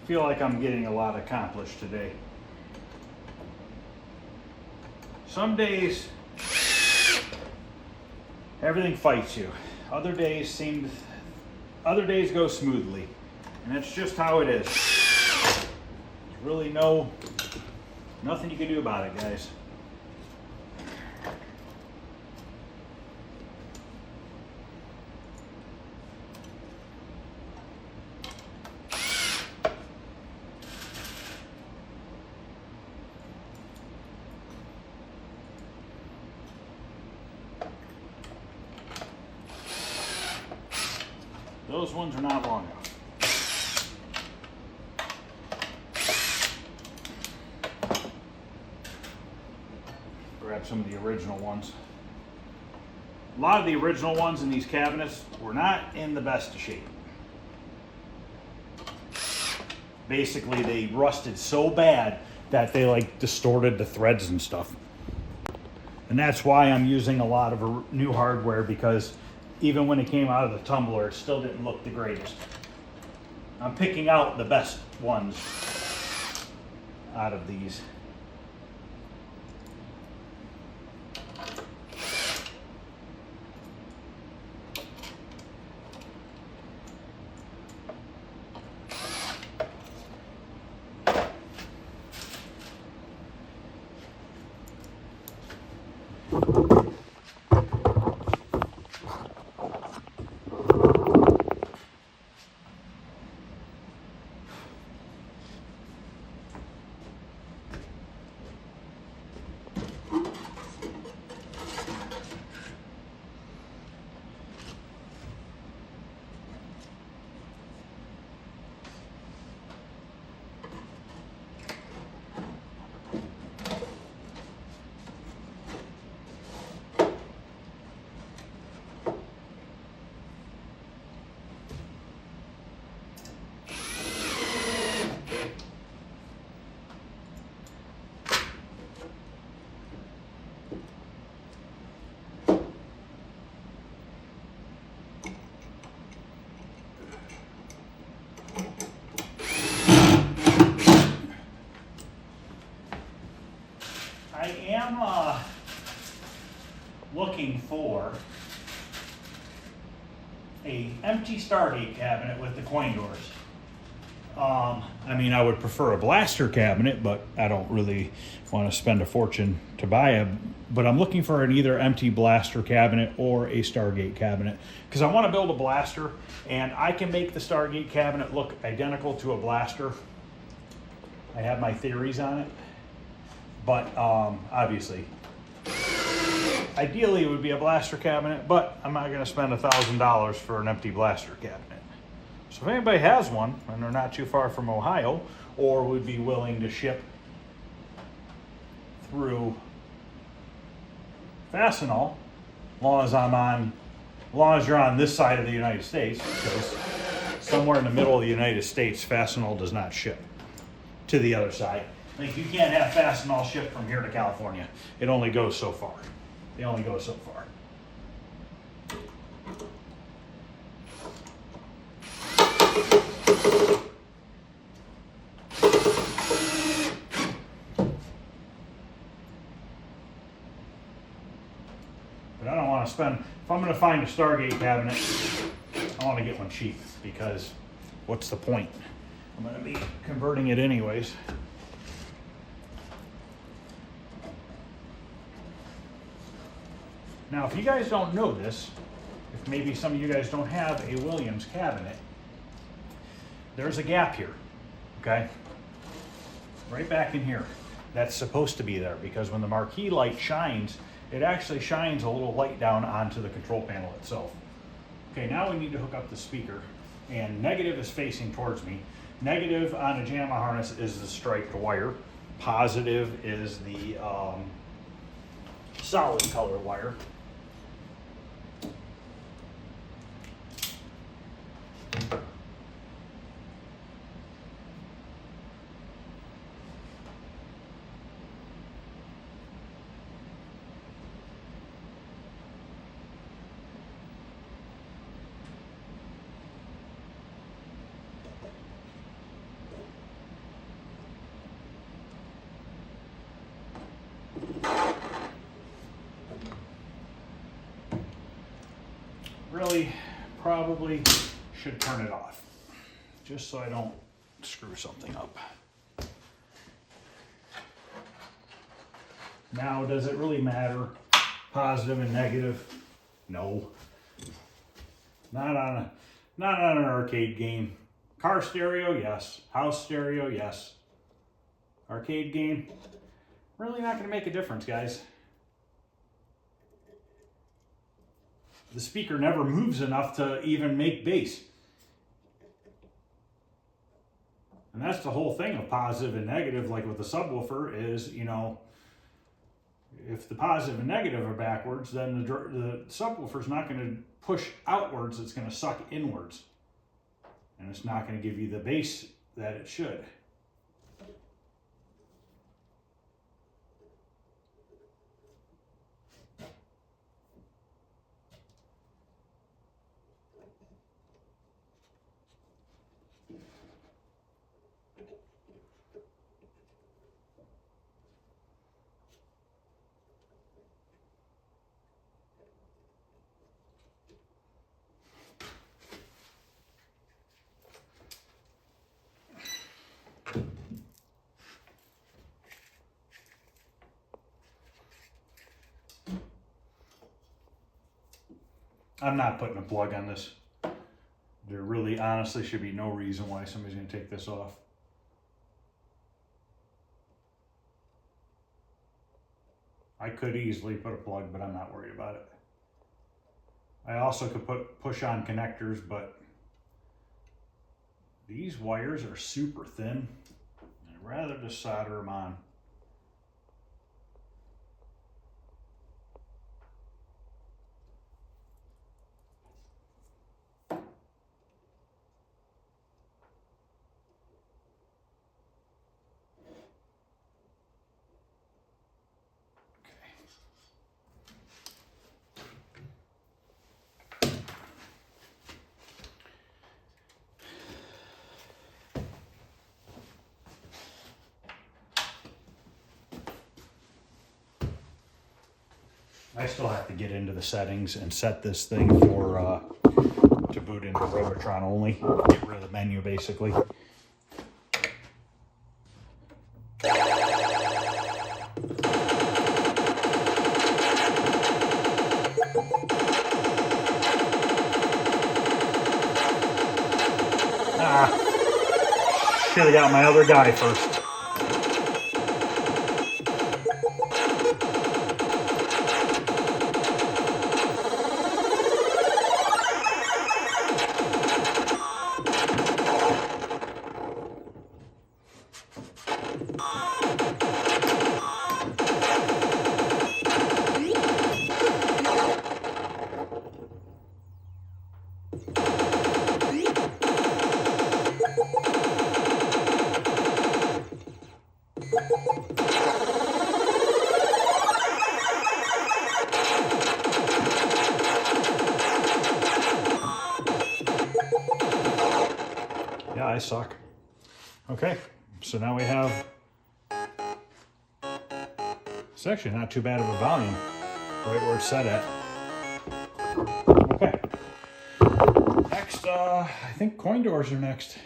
feel like I'm getting a lot accomplished today. Some days, everything fights you. Other days go smoothly. And that's just how it is. There's really nothing you can do about it, guys. Those ones are not long enough. Grab some of the original ones. A lot of the original ones in these cabinets were not in the best of shape. Basically, they rusted so bad that they like distorted the threads and stuff. And that's why I'm using a lot of new hardware, because even when it came out of the tumbler, it still didn't look the greatest. I'm picking out the best ones out of these. I am looking for a empty Stargate cabinet with the coin doors. I mean, I would prefer a blaster cabinet, but I don't really want to spend a fortune to buy a. But I'm looking for an either empty blaster cabinet or a Stargate cabinet, because I want to build a blaster, and I can make the Stargate cabinet look identical to a blaster. I have my theories on it. But obviously, ideally it would be a blaster cabinet, but I'm not going to spend $1,000 for an empty blaster cabinet. So if anybody has one, and they're not too far from Ohio, or would be willing to ship through Fastenal, as long as you're on this side of the United States, because somewhere in the middle of the United States, Fastenal does not ship to the other side. Like, you can't have Fastenal shipped from here to California. It only goes so far. They only go so far. But I don't want to spend, if I'm going to find a Stargate cabinet, I want to get one cheap, because what's the point? I'm going to be converting it anyways. Now, if you guys don't know this, if maybe some of you guys don't have a Williams cabinet, there's a gap here, okay? Right back in here. That's supposed to be there, because when the marquee light shines, it actually shines a little light down onto the control panel itself. Okay, now we need to hook up the speaker, and negative is facing towards me. Negative on a JAMA harness is the striped wire. Positive is the solid color wire. probably should turn it off, just so I don't screw something up. Now, does it really matter, positive and negative? No. Not on an arcade game. Car stereo, yes. House stereo, yes. Arcade game, really not going to make a difference, guys. The speaker never moves enough to even make bass. And that's the whole thing of positive and negative, like with the subwoofer, is, you know, if the positive and negative are backwards, then the subwoofer's not going to push outwards, it's going to suck inwards. And it's not going to give you the bass that it should. I'm not putting a plug on this. There really honestly should be no reason why somebody's going to take this off. I could easily put a plug, but I'm not worried about it. I also could push on connectors, but these wires are super thin. I'd rather just solder them on. I still have to get into the settings and set this thing for to boot into Robotron only. Get rid of the menu basically. Should have got my other guy first. Yeah, I suck. Okay, so now we have, it's actually not too bad of a volume, right where it's set at. Okay, next, I think coin doors are next.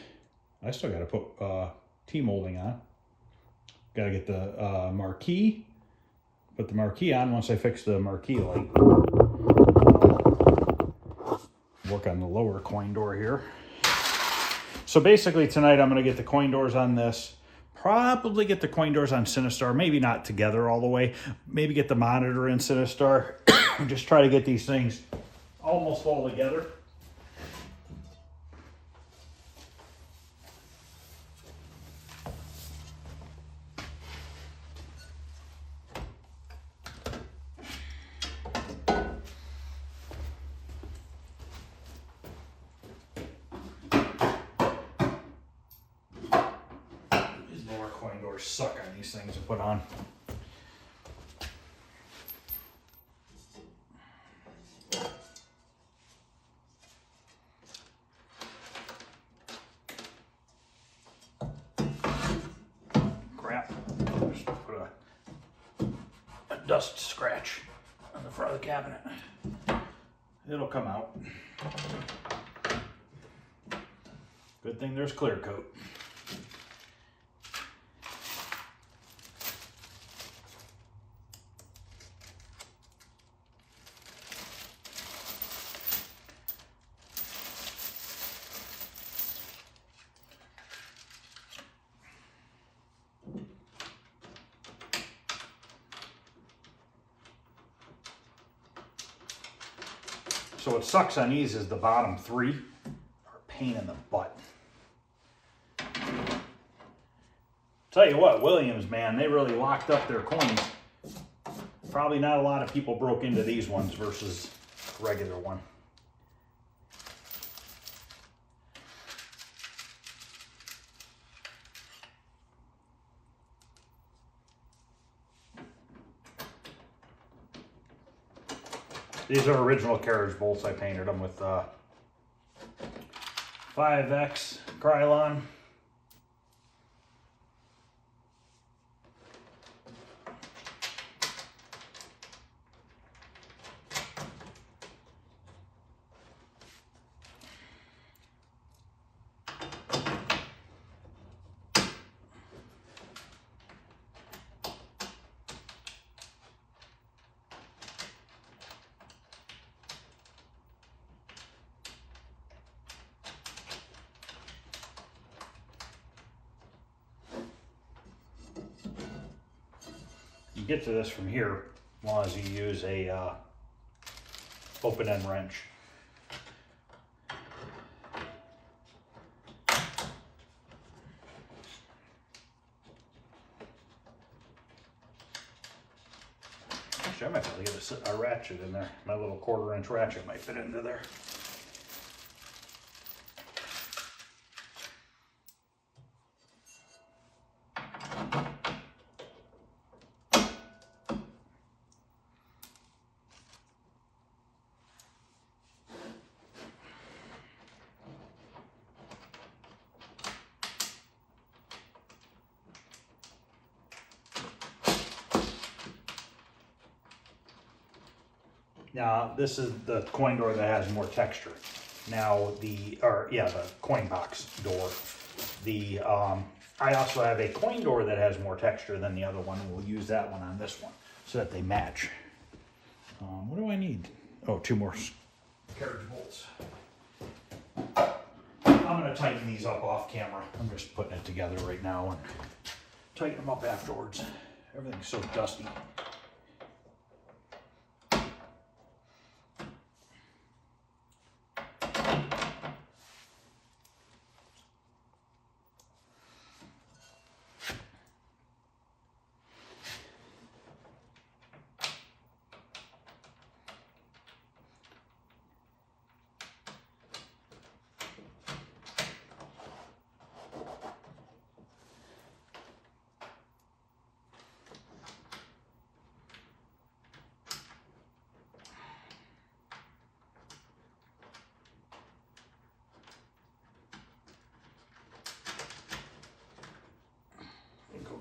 I still got to put T-molding on. Got to get the marquee, put the marquee on once I fix the marquee light. Work on the lower coin door here. So basically tonight I'm going to get the coin doors on this. Probably get the coin doors on Sinistar. Maybe not together all the way. Maybe get the monitor in Sinistar. Just try to get these things almost all together. Suck on these things to put on. Crap. Just put a dust scratch on the front of the cabinet. It'll come out. Good thing there's clear coat. So what sucks on these is the bottom three are a pain in the butt. Tell you what, Williams, man, they really locked up their coins. Probably not a lot of people broke into these ones versus a regular one. These are original carriage bolts. I painted them with 5X Krylon. You get to this from here as long as you use a open end wrench. Actually, I might be able to get a ratchet in there. My little 1/4 inch ratchet might fit into there. Now, this is the coin door that has more texture. Now, the coin box door. I also have a coin door that has more texture than the other one. We'll use that one on this one so that they match. What do I need? Oh, 2 more carriage bolts. I'm going to tighten these up off camera. I'm just putting it together right now and tighten them up afterwards. Everything's so dusty.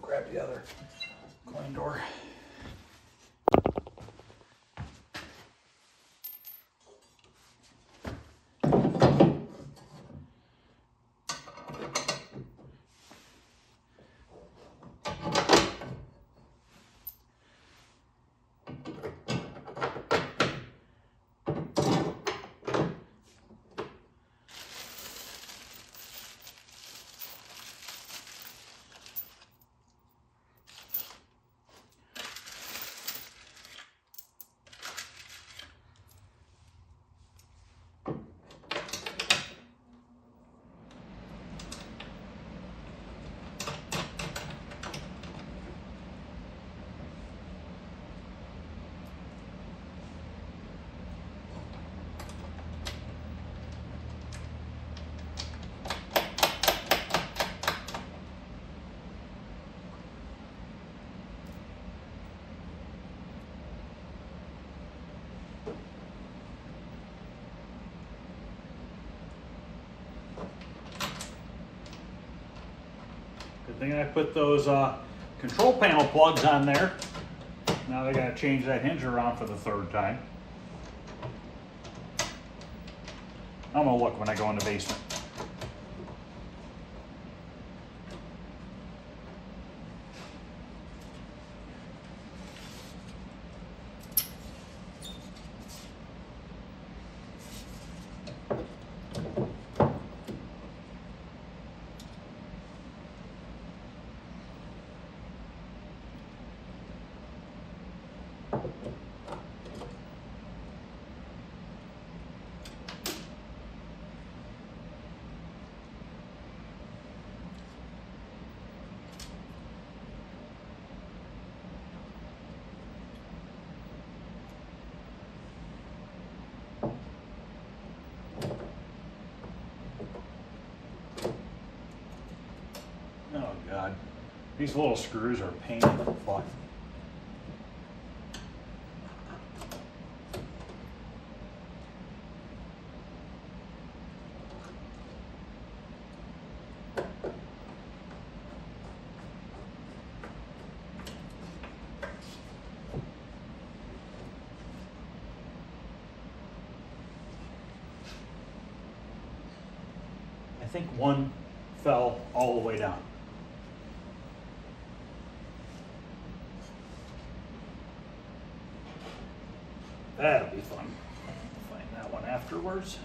Grab the other coin door. Good thing I put those control panel plugs on there. Now they gotta change that hinge around for the 3rd time. I'm gonna look when I go in the basement. Oh God, these little screws are a pain in the butt. I think one fell all the way down. That'll be fun. Find that one afterwards.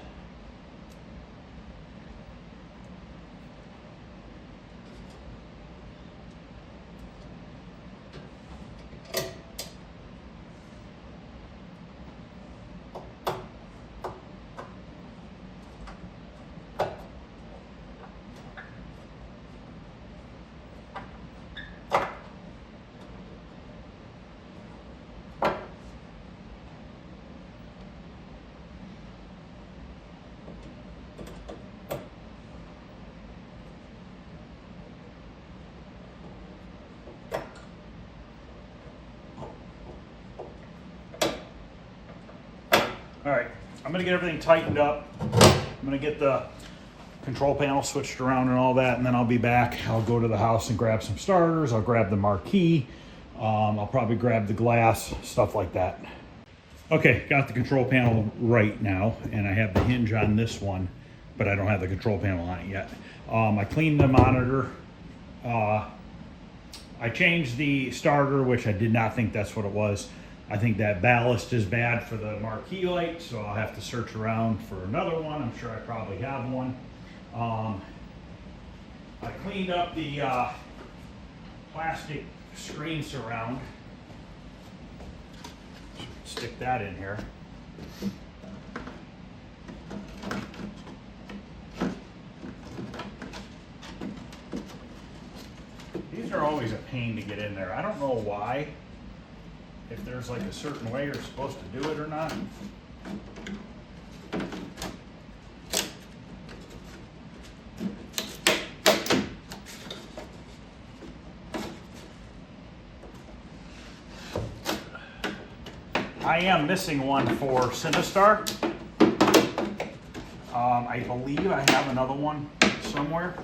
All right, I'm gonna get everything tightened up. I'm gonna get the control panel switched around and all that, and then I'll be back. I'll go to the house and grab some starters. I'll grab the marquee. I'll probably grab the glass, stuff like that. Okay, got the control panel right now, and I have the hinge on this one, but I don't have the control panel on it yet. I cleaned the monitor. I changed the starter, which I did not think that's what it was. I think that ballast is bad for the marquee light, so I'll have to search around for another one. I'm sure I probably have one. I cleaned up the plastic screen surround. Stick that in here. These are always a pain to get in there. I don't know why. If there's like a certain way you're supposed to do it or not. I am missing one for Sinister. I believe I have another one somewhere.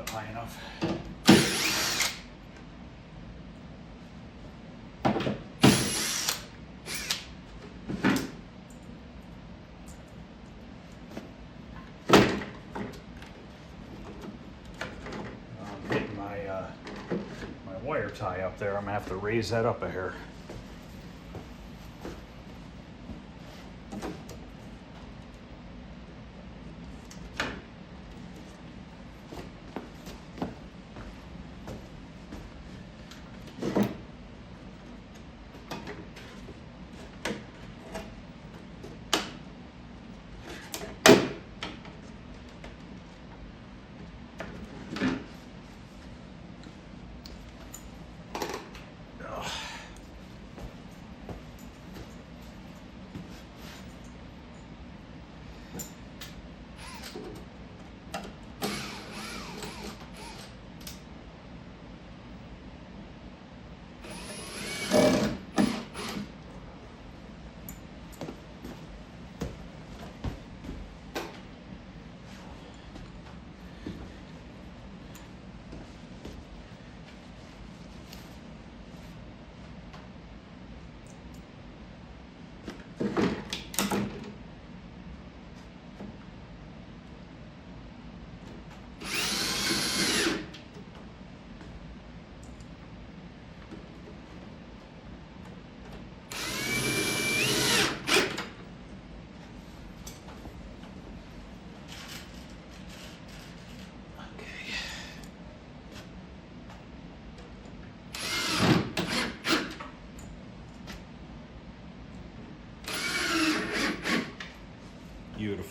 High enough. I'm getting my wire tie up there. I'm gonna have to raise that up a hair.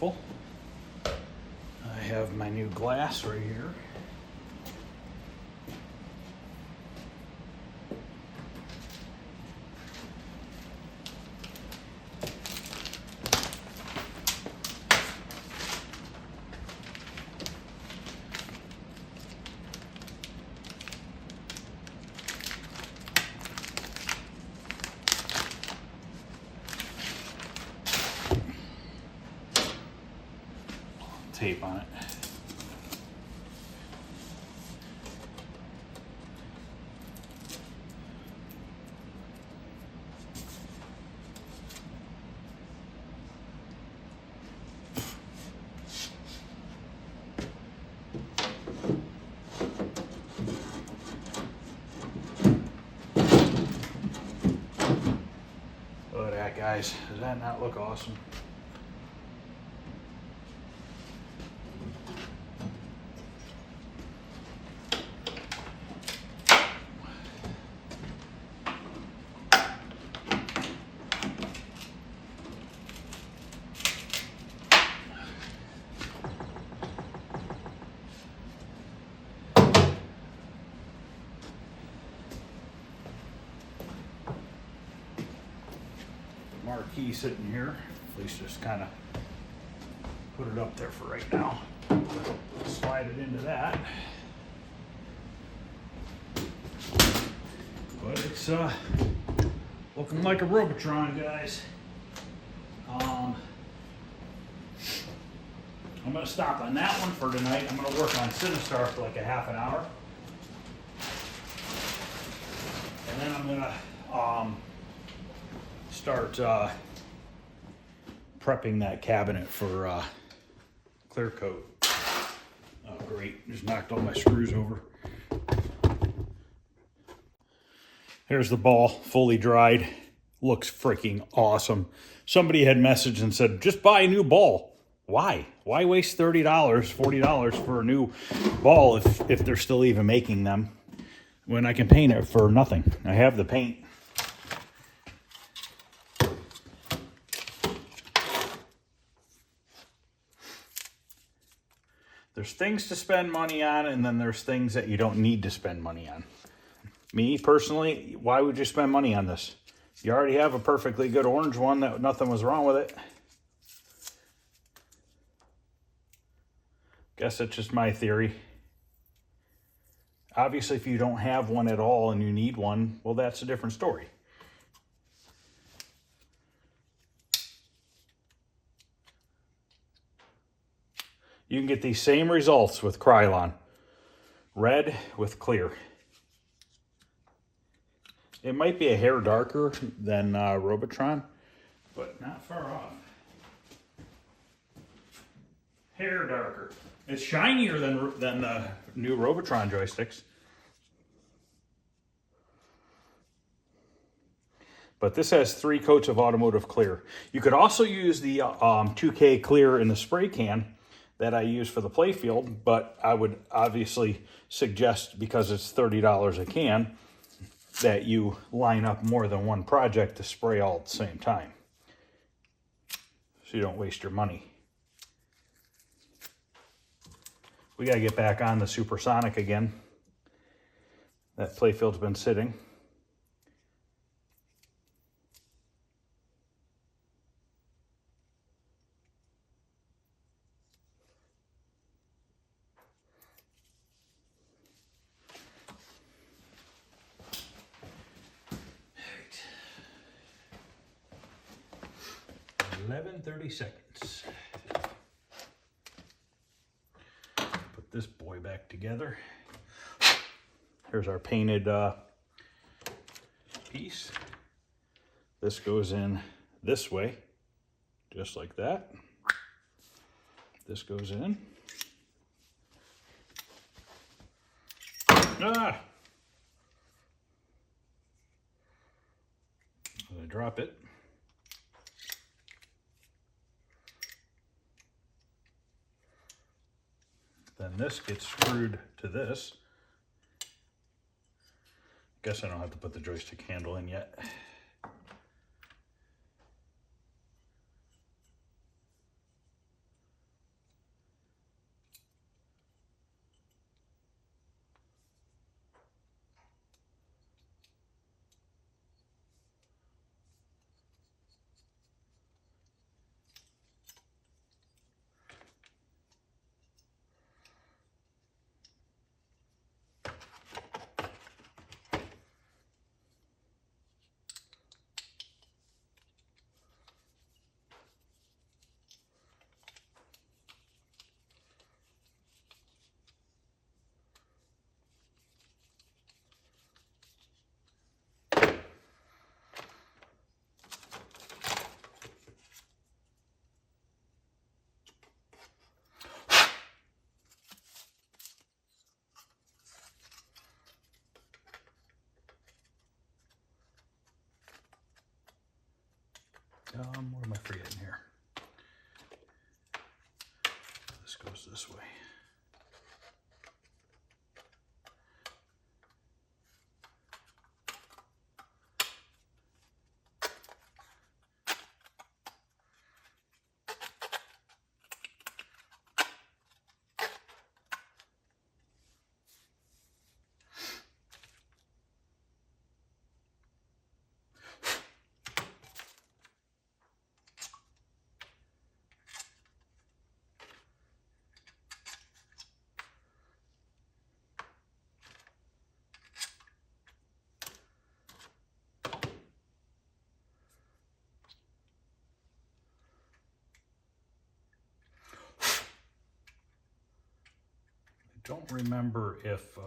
beautiful. I have my new glass right here. Tape on it. Look at that, guys. Does that not look awesome? Marquee sitting here. At least just kind of put it up there for right now. Slide it into that. But it's looking like a Robotron, guys. I'm going to stop on that one for tonight. I'm going to work on Sinister for like a half an hour. And then I'm going to start prepping that cabinet for clear coat. Oh, great. Just knocked all my screws over. Here's the ball, fully dried. Looks freaking awesome. Somebody had messaged and said, just buy a new ball. Why? Why waste $30, $40 for a new ball if they're still even making them when I can paint it for nothing? I have the paint. There's things to spend money on, and then there's things that you don't need to spend money on. Me, personally, why would you spend money on this? You already have a perfectly good orange one that nothing was wrong with it. Guess that's just my theory. Obviously, if you don't have one at all and you need one, well, that's a different story. You can get these same results with Krylon. Red with clear. It might be a hair darker than Robotron, but not far off. Hair darker. It's shinier than the new Robotron joysticks. But this has 3 coats of automotive clear. You could also use the 2K clear in the spray can that I use for the playfield, but I would obviously suggest, because it's $30 a can, that you line up more than one project to spray all at the same time, so you don't waste your money. We got to get back on the supersonic again. That playfield's been sitting. Right. 11:30 seconds. Put this boy back together. Here's our painted piece. This goes in this way, just like that. This goes in. Ah! I drop it. Then this gets screwed to this. Guess I don't have to put the joystick handle in yet. What am I forgetting here? This goes this way. Don't remember if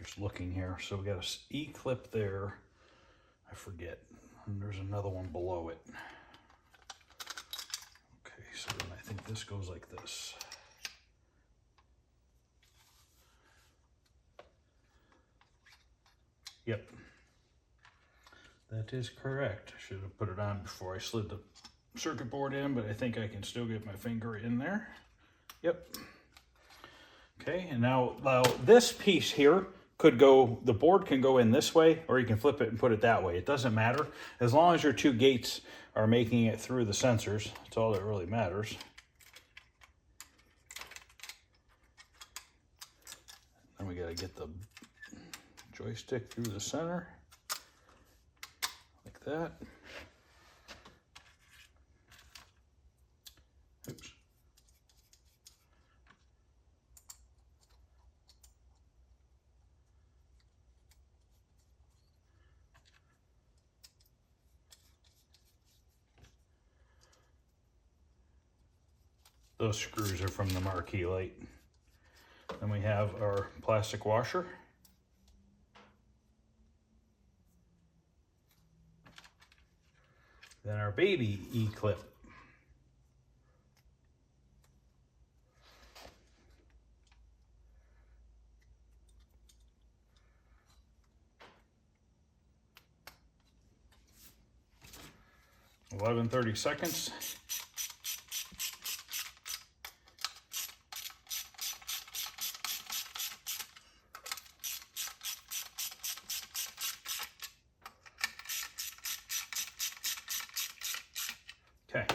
just looking here. So we got a E-clip there. I forget. And there's another one below it. Okay, so then I think this goes like this. Yep. That is correct. I should have put it on before I slid the circuit board in, but I think I can still get my finger in there. Yep. Okay, and now this piece here could go, the board can go in this way, or you can flip it and put it that way. It doesn't matter. As long as your two gates are making it through the sensors, that's all that really matters. Then we gotta get the joystick through the center, like that. Oops. Those screws are from the marquee light. Then we have our plastic washer. Then our baby E-clip. $11.30. Okay,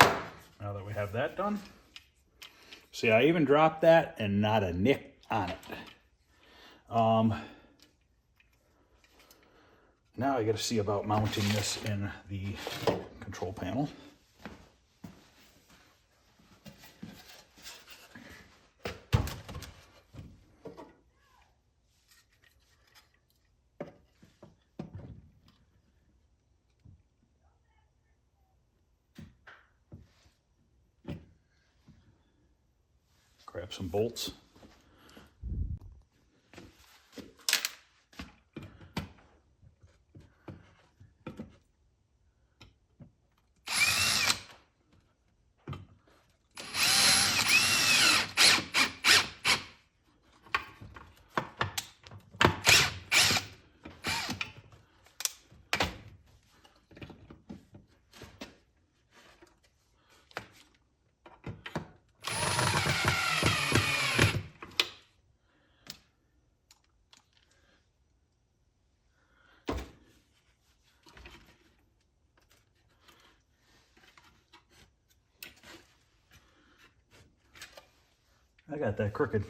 now that we have that done, see, I even dropped that and not a nick on it. Now I got to see about mounting this in the control panel. Grab some bolts. I got that crooked.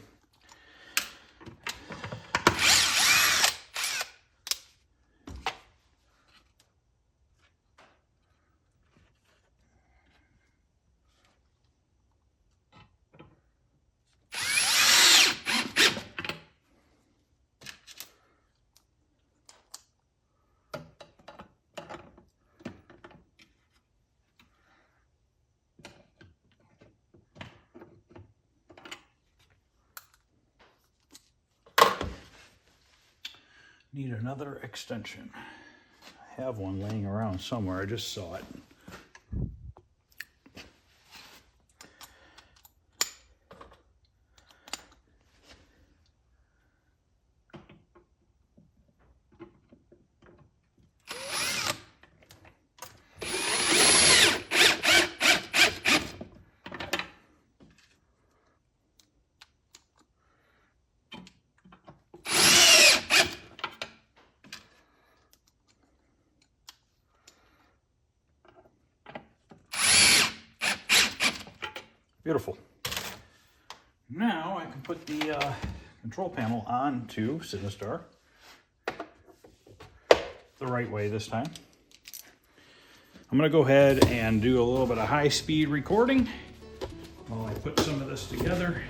Need another extension. I have one laying around somewhere. I just saw it. Beautiful. Now I can put the control panel onto Sinister the right way this time. I'm going to go ahead and do a little bit of high-speed recording while I put some of this together.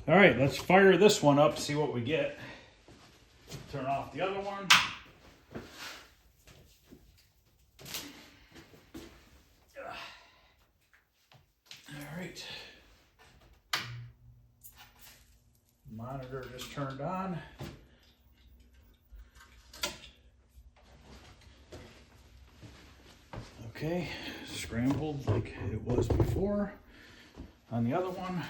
All right, let's fire this one up, see what we get. Turn off the other one. All right. Monitor just turned on. Okay, scrambled like it was before on the other one.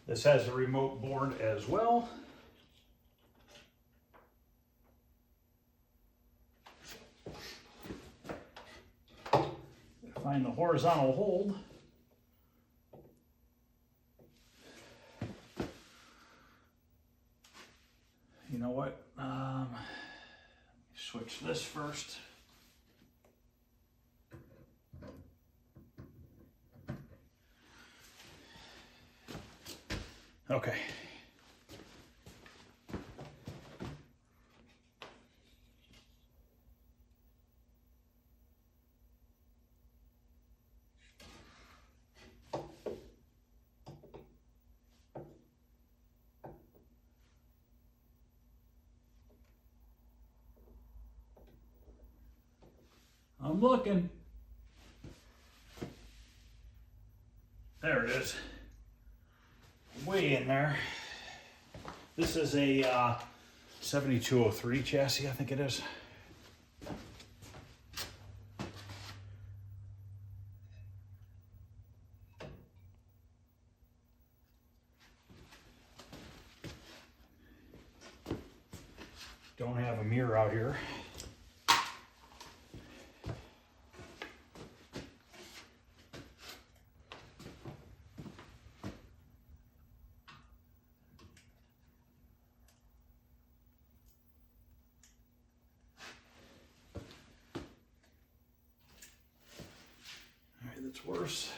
This has a remote board as well. Find the horizontal hold. You know what? Switch this first. Okay. I'm looking. There it is. Way in there. This is a 7203 chassis, I think it is. Don't have a mirror out here. All right, that's worse.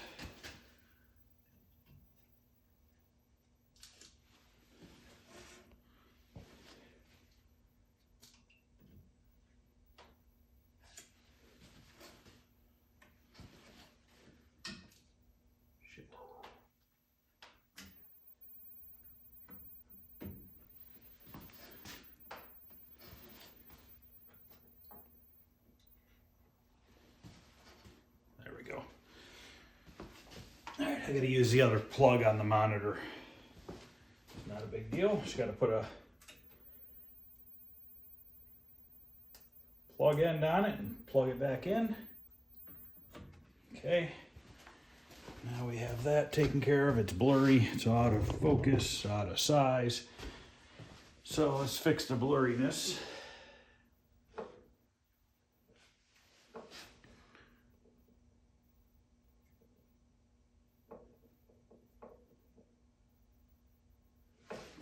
Go. All right, I got to use the other plug on the monitor. Not a big deal. Just got to put a plug end on it and plug it back in. Okay. Now we have that taken care of. It's blurry. It's out of focus, out of size. So let's fix the blurriness.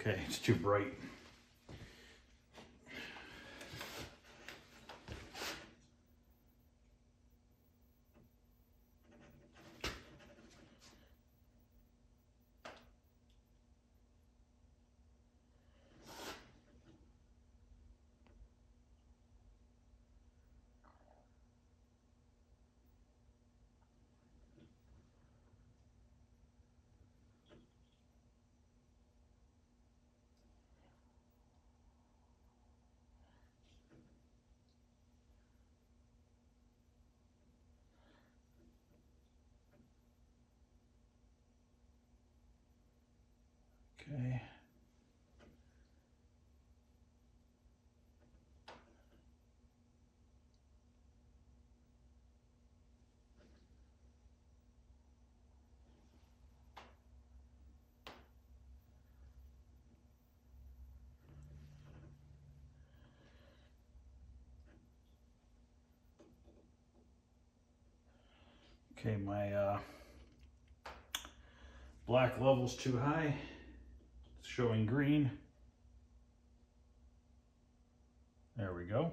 Okay, it's too bright. Okay. Okay, my black level's too high. It's showing green. There we go.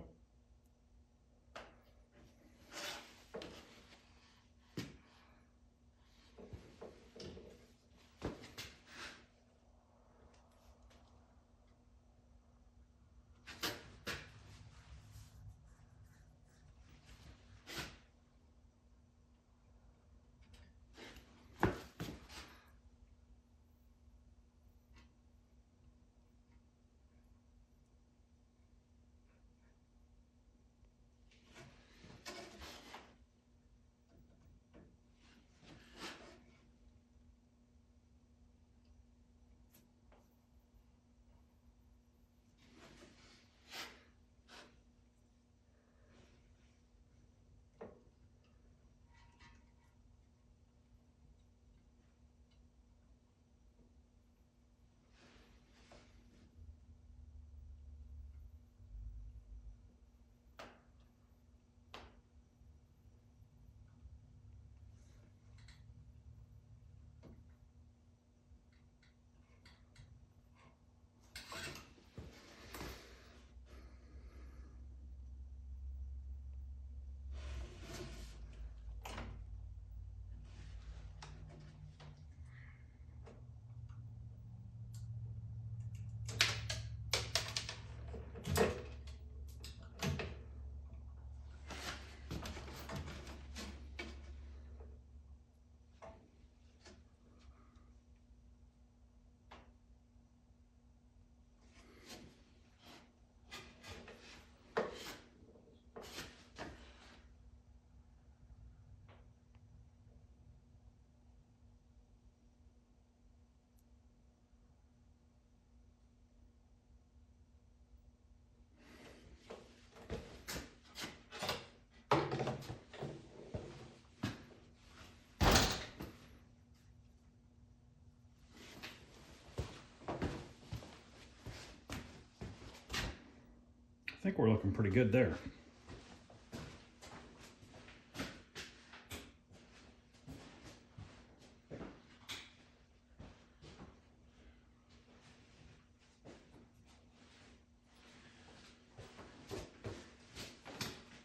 I think we're looking pretty good there.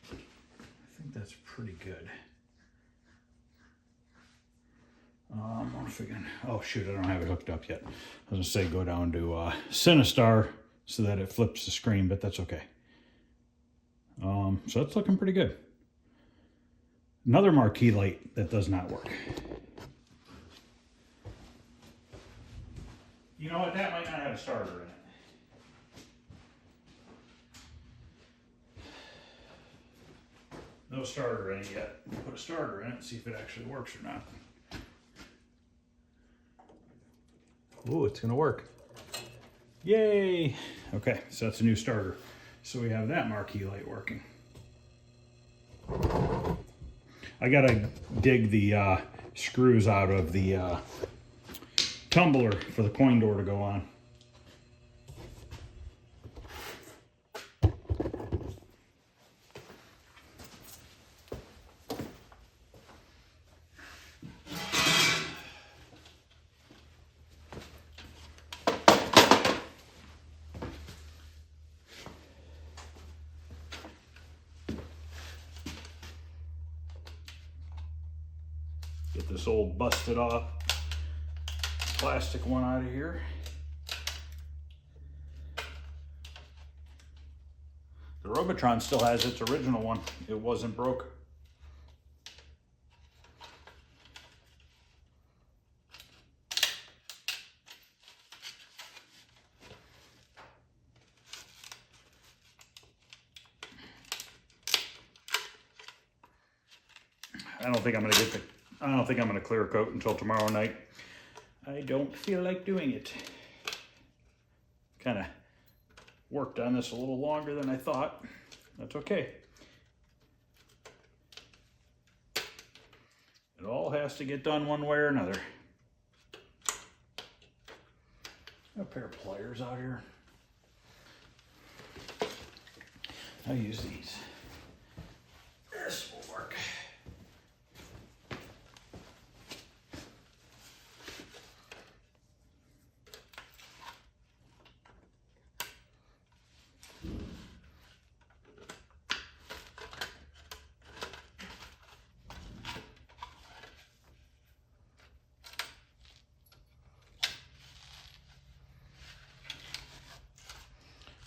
I think that's pretty good. Oh shoot, I don't have it hooked up yet. I was gonna say go down to Sinister so that it flips the screen, but that's okay. So that's looking pretty good. Another marquee light that does not work. You know what, that might not have a starter in it. No starter in it yet. We'll put a starter in it and see if it actually works or not. Ooh, it's gonna work. Yay! Okay, so that's a new starter. So we have that marquee light working. I gotta dig the screws out of the tumbler for the coin door to go on. Get this old busted off plastic one out of here. The Robotron still has its original one. It wasn't broke. I don't think I'm gonna clear coat until tomorrow night. I don't feel like doing it. Kind of worked on this a little longer than I thought. That's okay. It all has to get done one way or another. A pair of pliers out here. I'll use these. This will work.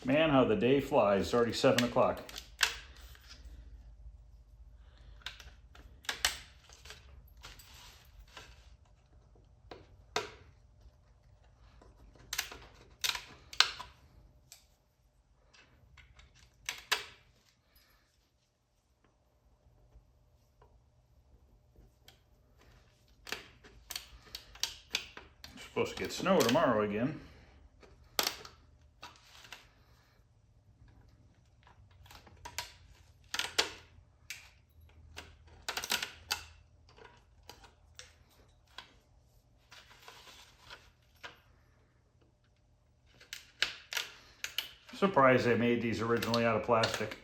Man, how the day flies. It's already 7 o'clock. It's supposed to get snow tomorrow again. Surprised they made these originally out of plastic.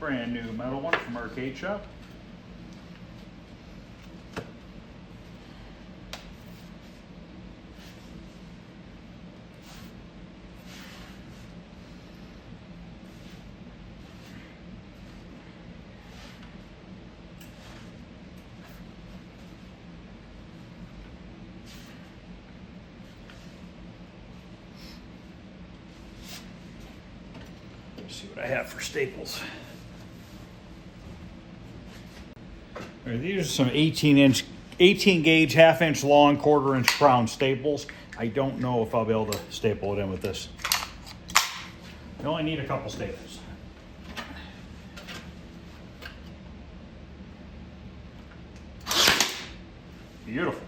Brand new metal one from Arcade Shop. Let's see what I have for staples. These are some 18-inch 18 gauge, 1/2 inch long, 1/4 inch crown staples. I don't know if I'll be able to staple it in with this. You only need a couple staples. Beautiful.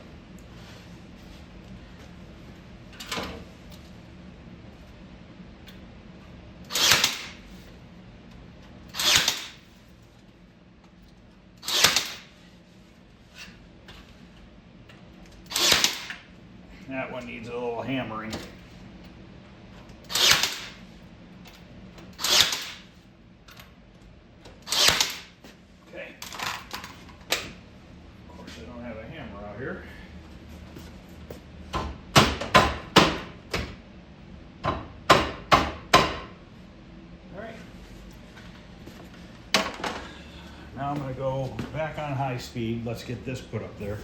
That one needs a little hammering. Okay. Of course, I don't have a hammer out here. All right. Now I'm going to go back on high speed. Let's get this put up there.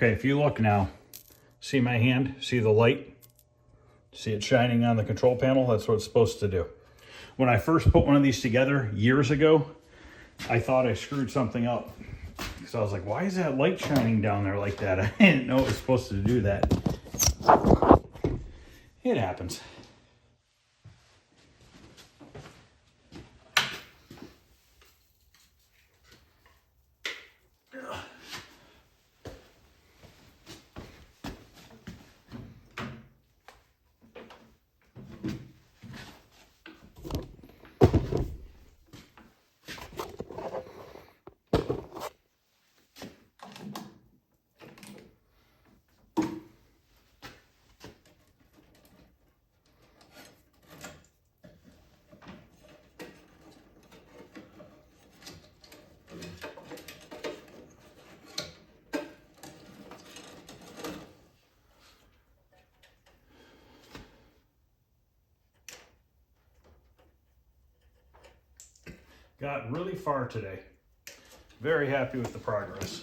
Okay, if you look now, see my hand? See the light? See it shining on the control panel? That's what it's supposed to do. When I first put one of these together years ago, I thought I screwed something up. So I was like, why is that light shining down there like that? I didn't know it was supposed to do that. It happens. Got really far today. Very happy with the progress.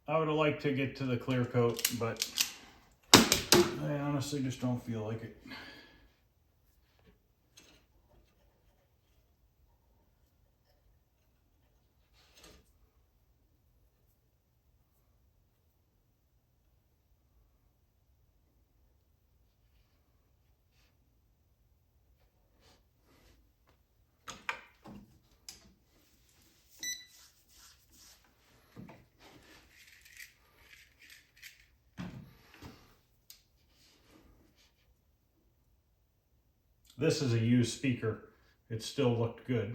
I would have liked to get to the clear coat, but I honestly just don't feel like it. This is a used speaker. It still looked good.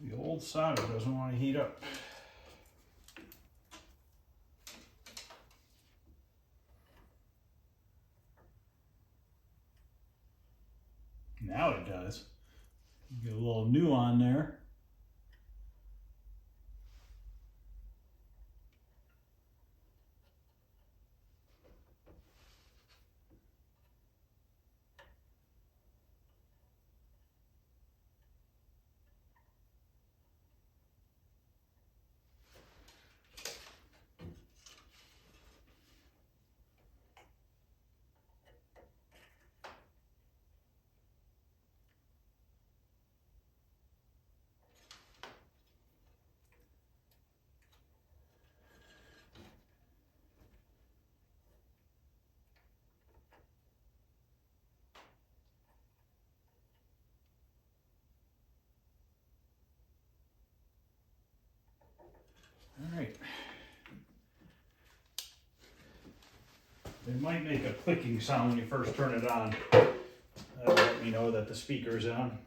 The old solder doesn't want to heat up. Now it does. Get a little new on there. All right. It might make a clicking sound when you first turn it on. That'll let me know that the speaker's on.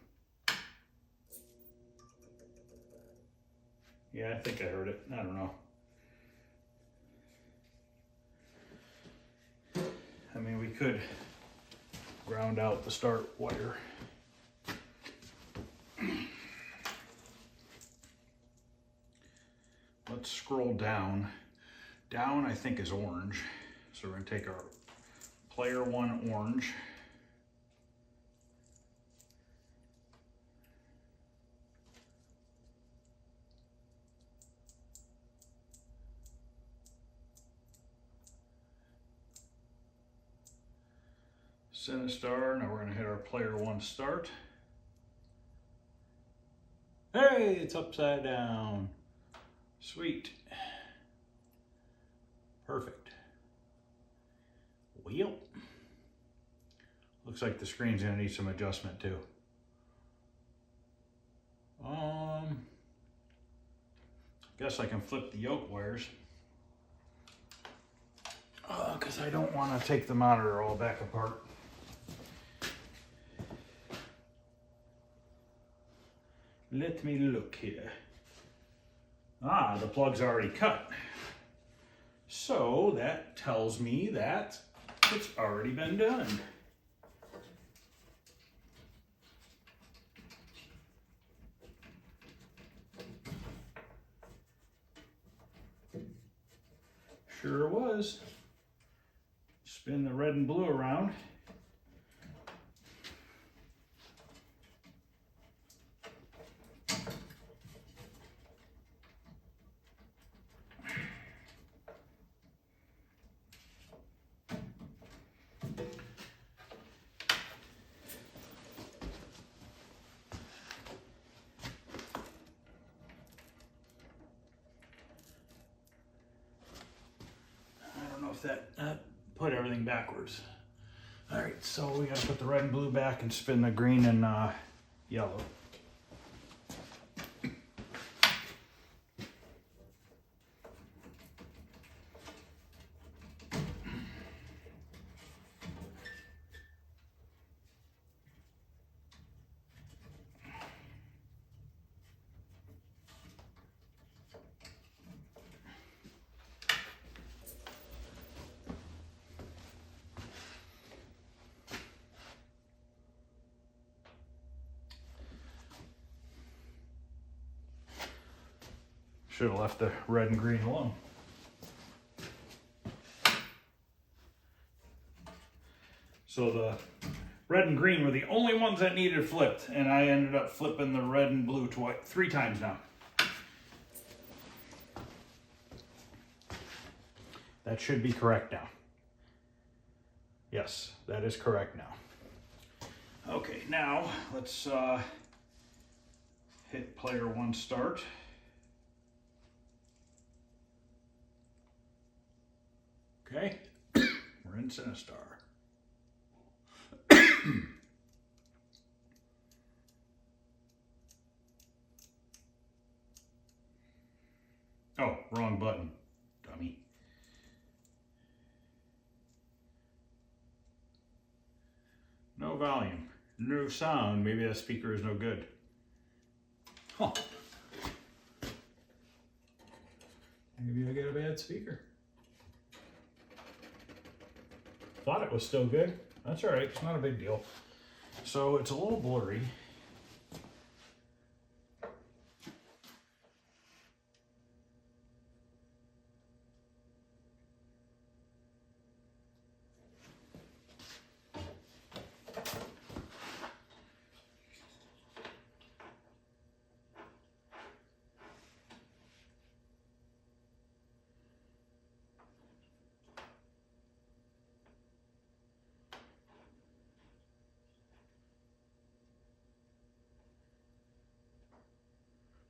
Yeah, I think I heard it. I don't know. I mean, we could ground out the start wire. Let's scroll down. Down, I think, is orange. So we're going to take our player one orange. Sinister. Now we're going to hit our player one start. Hey, it's upside down. Sweet. Perfect. Well, looks like the screen's going to need some adjustment too. Guess I can flip the yoke wires. Because I don't want to take the monitor all back apart. Let me look here. Ah, the plug's already cut. So that tells me that it's already been done. Sure was. Spin the red and blue around. That put everything backwards. All right, so we gotta put the red and blue back and spin the green and yellow. Should have left the red and green alone. So the red and green were the only ones that needed flipped, and I ended up flipping the red and blue three times now. That should be correct now. Yes, that is correct now. Okay, now let's hit player one start. Okay, we're in Sinistar. Oh, wrong button, dummy. No volume, no sound. Maybe that speaker is no good. Huh. Maybe I get a bad speaker. Thought it was still good. That's all right, it's not a big deal. So it's a little blurry.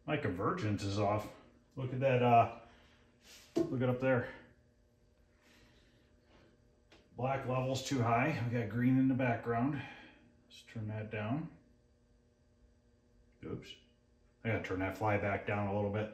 My convergence is off. Look at that, look at up there. Black level's too high. We got green in the background. Let's turn that down. Oops. I gotta turn that fly back down a little bit.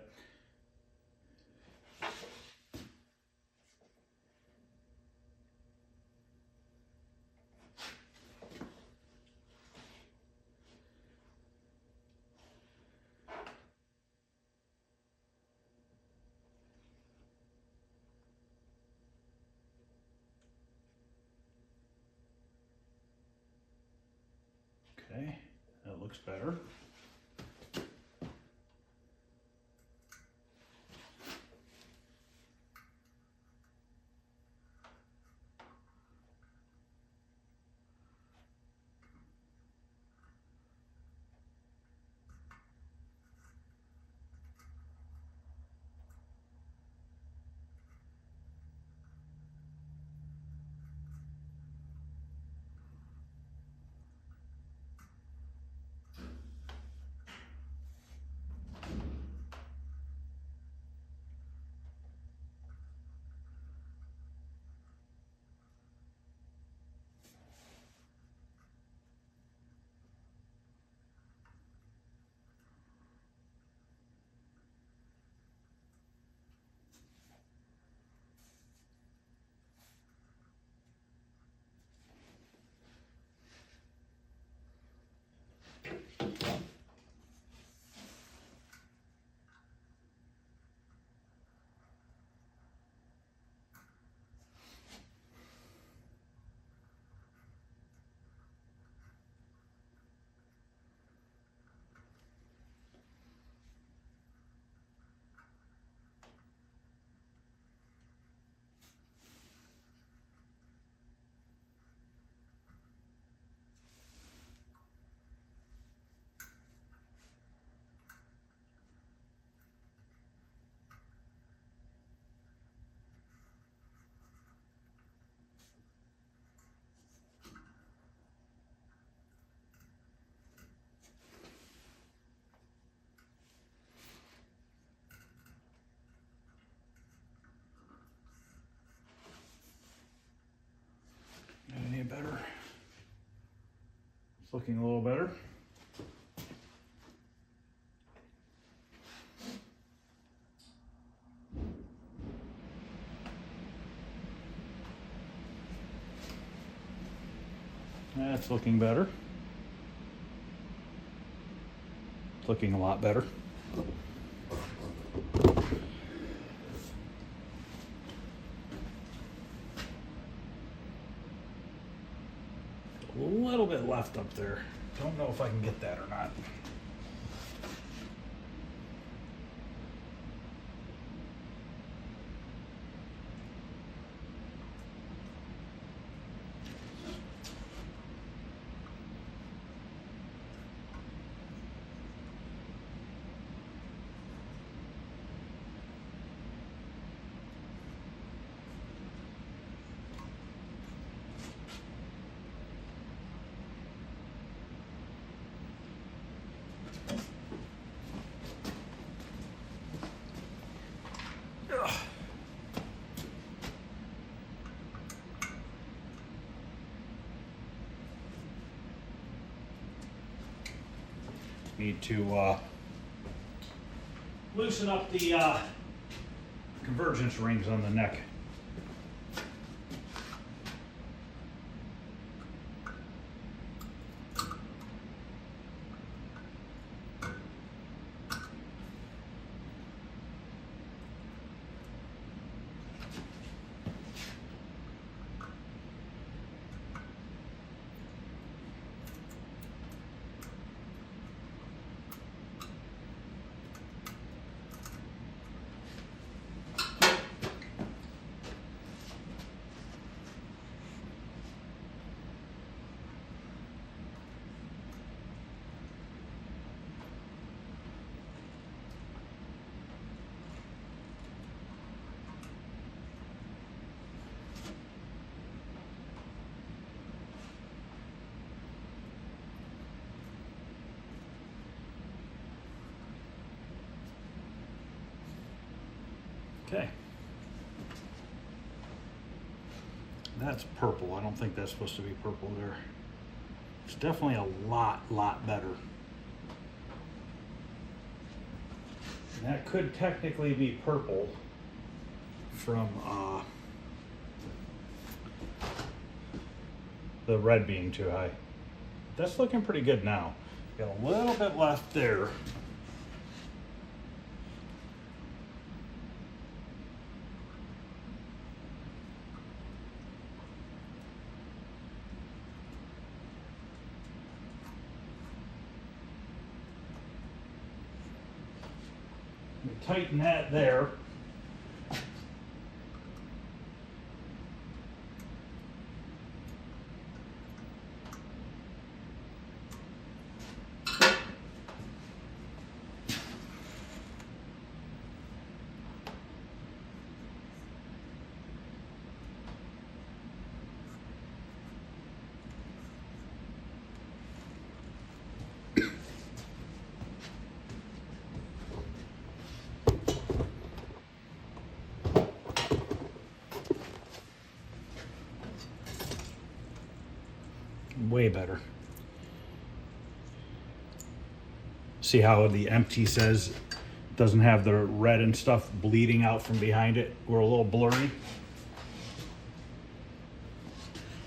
Okay, that looks better. better. It's looking a little better. That's looking better. It's looking a lot better. A little bit left up there. Don't know if I can get that or not. Need to loosen up the convergence rings on the neck. Okay. That's purple. I don't think that's supposed to be purple there. It's definitely a lot better. And that could technically be purple from the red being too high. That's looking pretty good now. Got a little bit left there. Tighten that there. Way better. See how the empty says it doesn't have the red and stuff bleeding out from behind it? We're a little blurry.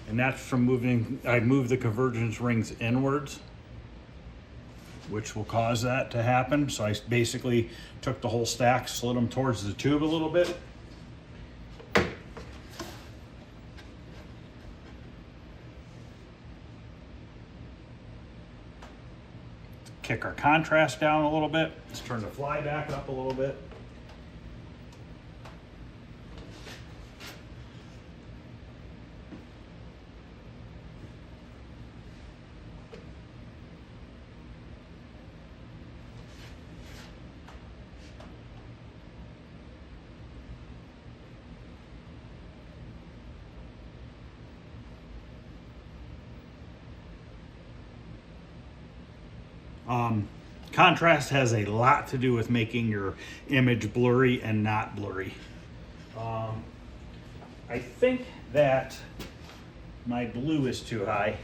And that's from moving, I moved the convergence rings inwards, which will cause that to happen. So I basically took the whole stack, slid them towards the tube a little bit. Kick our contrast down a little bit. Let's turn the fly back up a little bit. Contrast has a lot to do with making your image blurry and not blurry. I think that My blue is too high.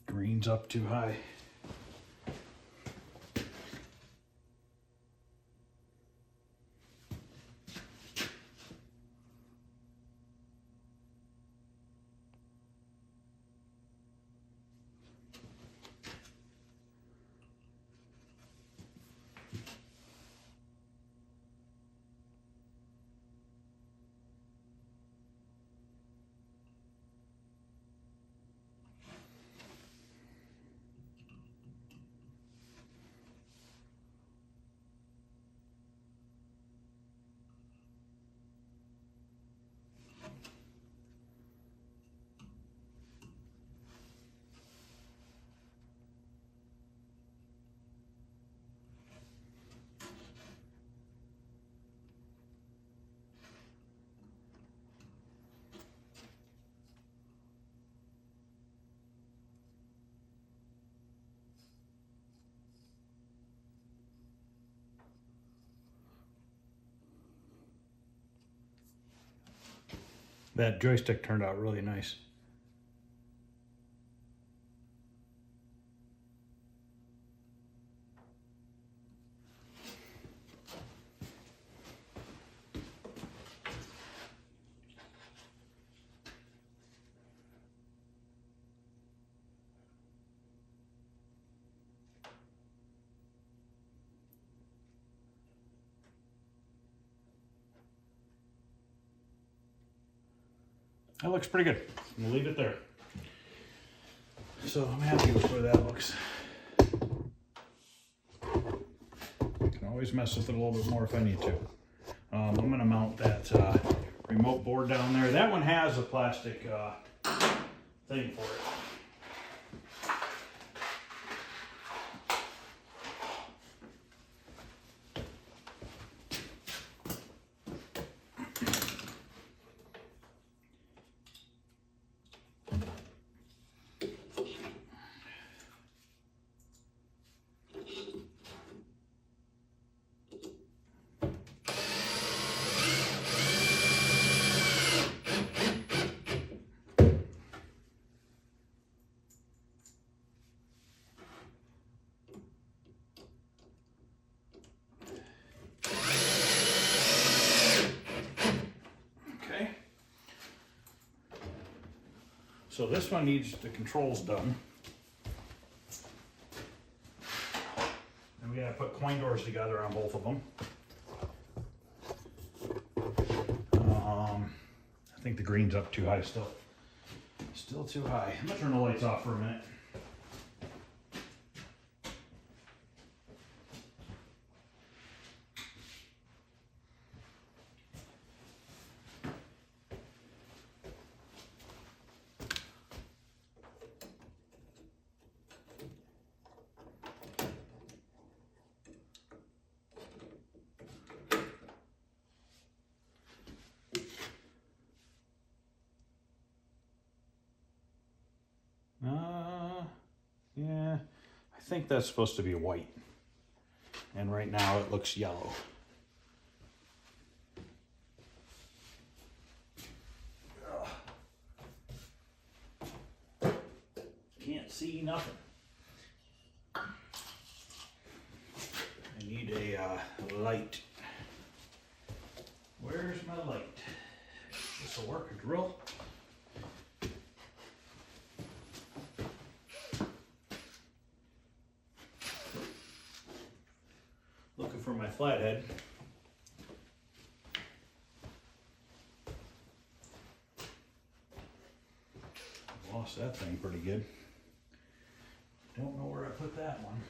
Green's up too high. That joystick turned out really nice. That looks pretty good. I'm gonna leave it there. So I'm happy with where that looks. Can always mess with it a little bit more if I need to. I'm gonna mount that remote board down there. That one has a plastic thing for it. So this one needs the controls done. And we gotta put coin doors together on both of them. I think the green's up too high still. Still too high. I'm gonna turn the lights off for a minute. think that's supposed to be white. And right now it looks yellow. Can't see nothing. I need a light. Where's my light? This will work, a drill. Looking for my flathead. Lost that thing pretty good. Don't know where I put that one.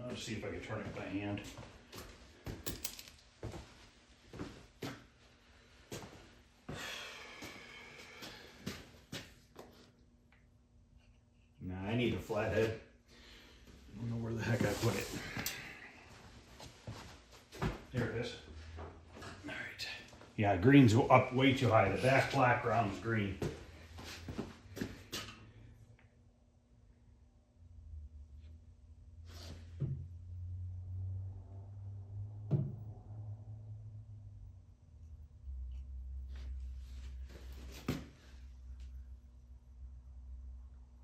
Let's see if I can turn it by hand. Nah, I need a flathead. I don't know where the heck I put it. There it is. All right. Yeah, green's up way too high. The back background's green.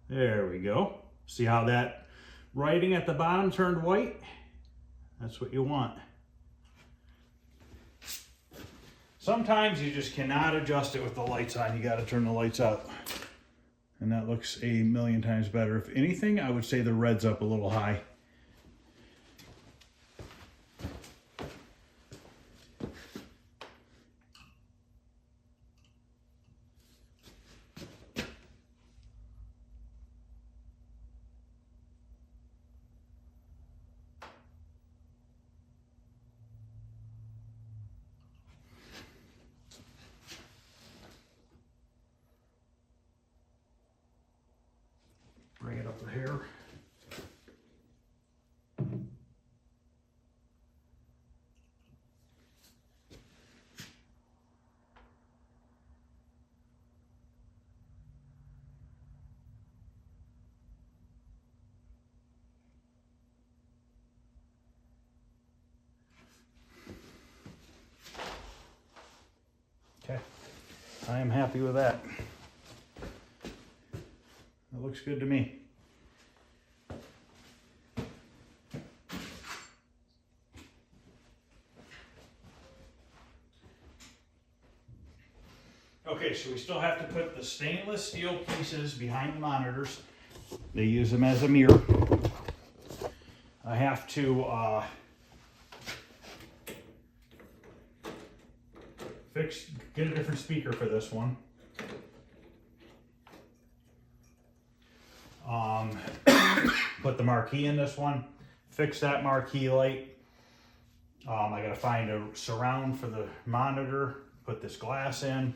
There we go. See how that writing at the bottom turned white? That's what you want. Sometimes you just cannot adjust it with the lights on. You got to turn the lights out. And that looks a million times better. If anything, I would say the red's up a little high. Bring it up to here. Okay, I am happy with that. That looks good to me. Okay, so we still have to put the stainless steel pieces behind the monitors. They use them as a mirror. I have to get a different speaker for this one. Put the marquee in this one, fix that marquee light. I gotta find a surround for the monitor, put this glass in,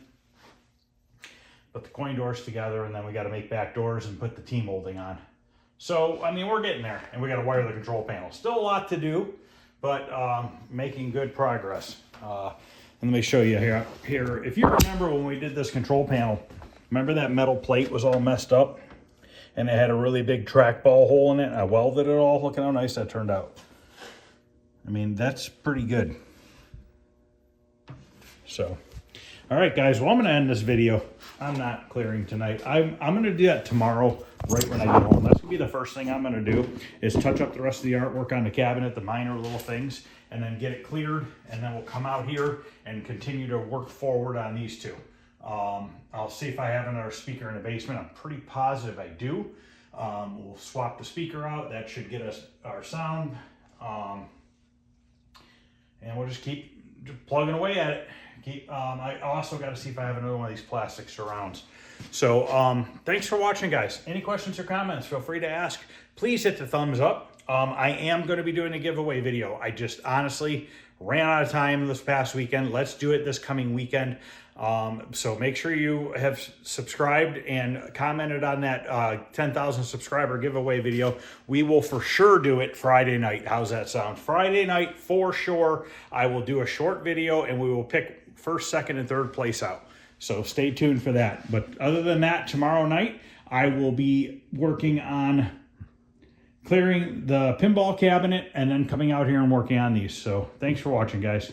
put the coin doors together, and then we gotta make back doors and put the T-molding on. So, I mean, we're getting there, and we gotta wire the control panel. Still a lot to do, but making good progress. And let me show you here. If you remember when we did this control panel, remember that metal plate was all messed up? And it had a really big trackball hole in it. I welded it all. Look at how nice that turned out. I mean, that's pretty good. So, all right, guys. Well, I'm going to end this video. I'm not clearing tonight. I'm going to do that tomorrow, right when I get home. That's going to be the first thing I'm going to do, is touch up the rest of the artwork on the cabinet, the minor little things, and then get it cleared. And then we'll come out here and continue to work forward on these two. I'll see if I have another speaker in the basement. I'm pretty positive I do. We'll swap the speaker out. That should get us our sound. And we'll just keep plugging away at it. I also got to see if I have another one of these plastic surrounds. So thanks for watching, guys. Any questions or comments, feel free to ask. Please hit the thumbs up. I am going to be doing a giveaway video. I just honestly ran out of time this past weekend. Let's do it this coming weekend. So make sure you have subscribed and commented on that 10,000 subscriber giveaway video. We will for sure do it Friday night. How's that sound? Friday night for sure. I will do a short video and we will pick first, second, and third place out. So stay tuned for that. But other than that, tomorrow night, I will be working on clearing the pinball cabinet and then coming out here and working on these. So thanks for watching, guys.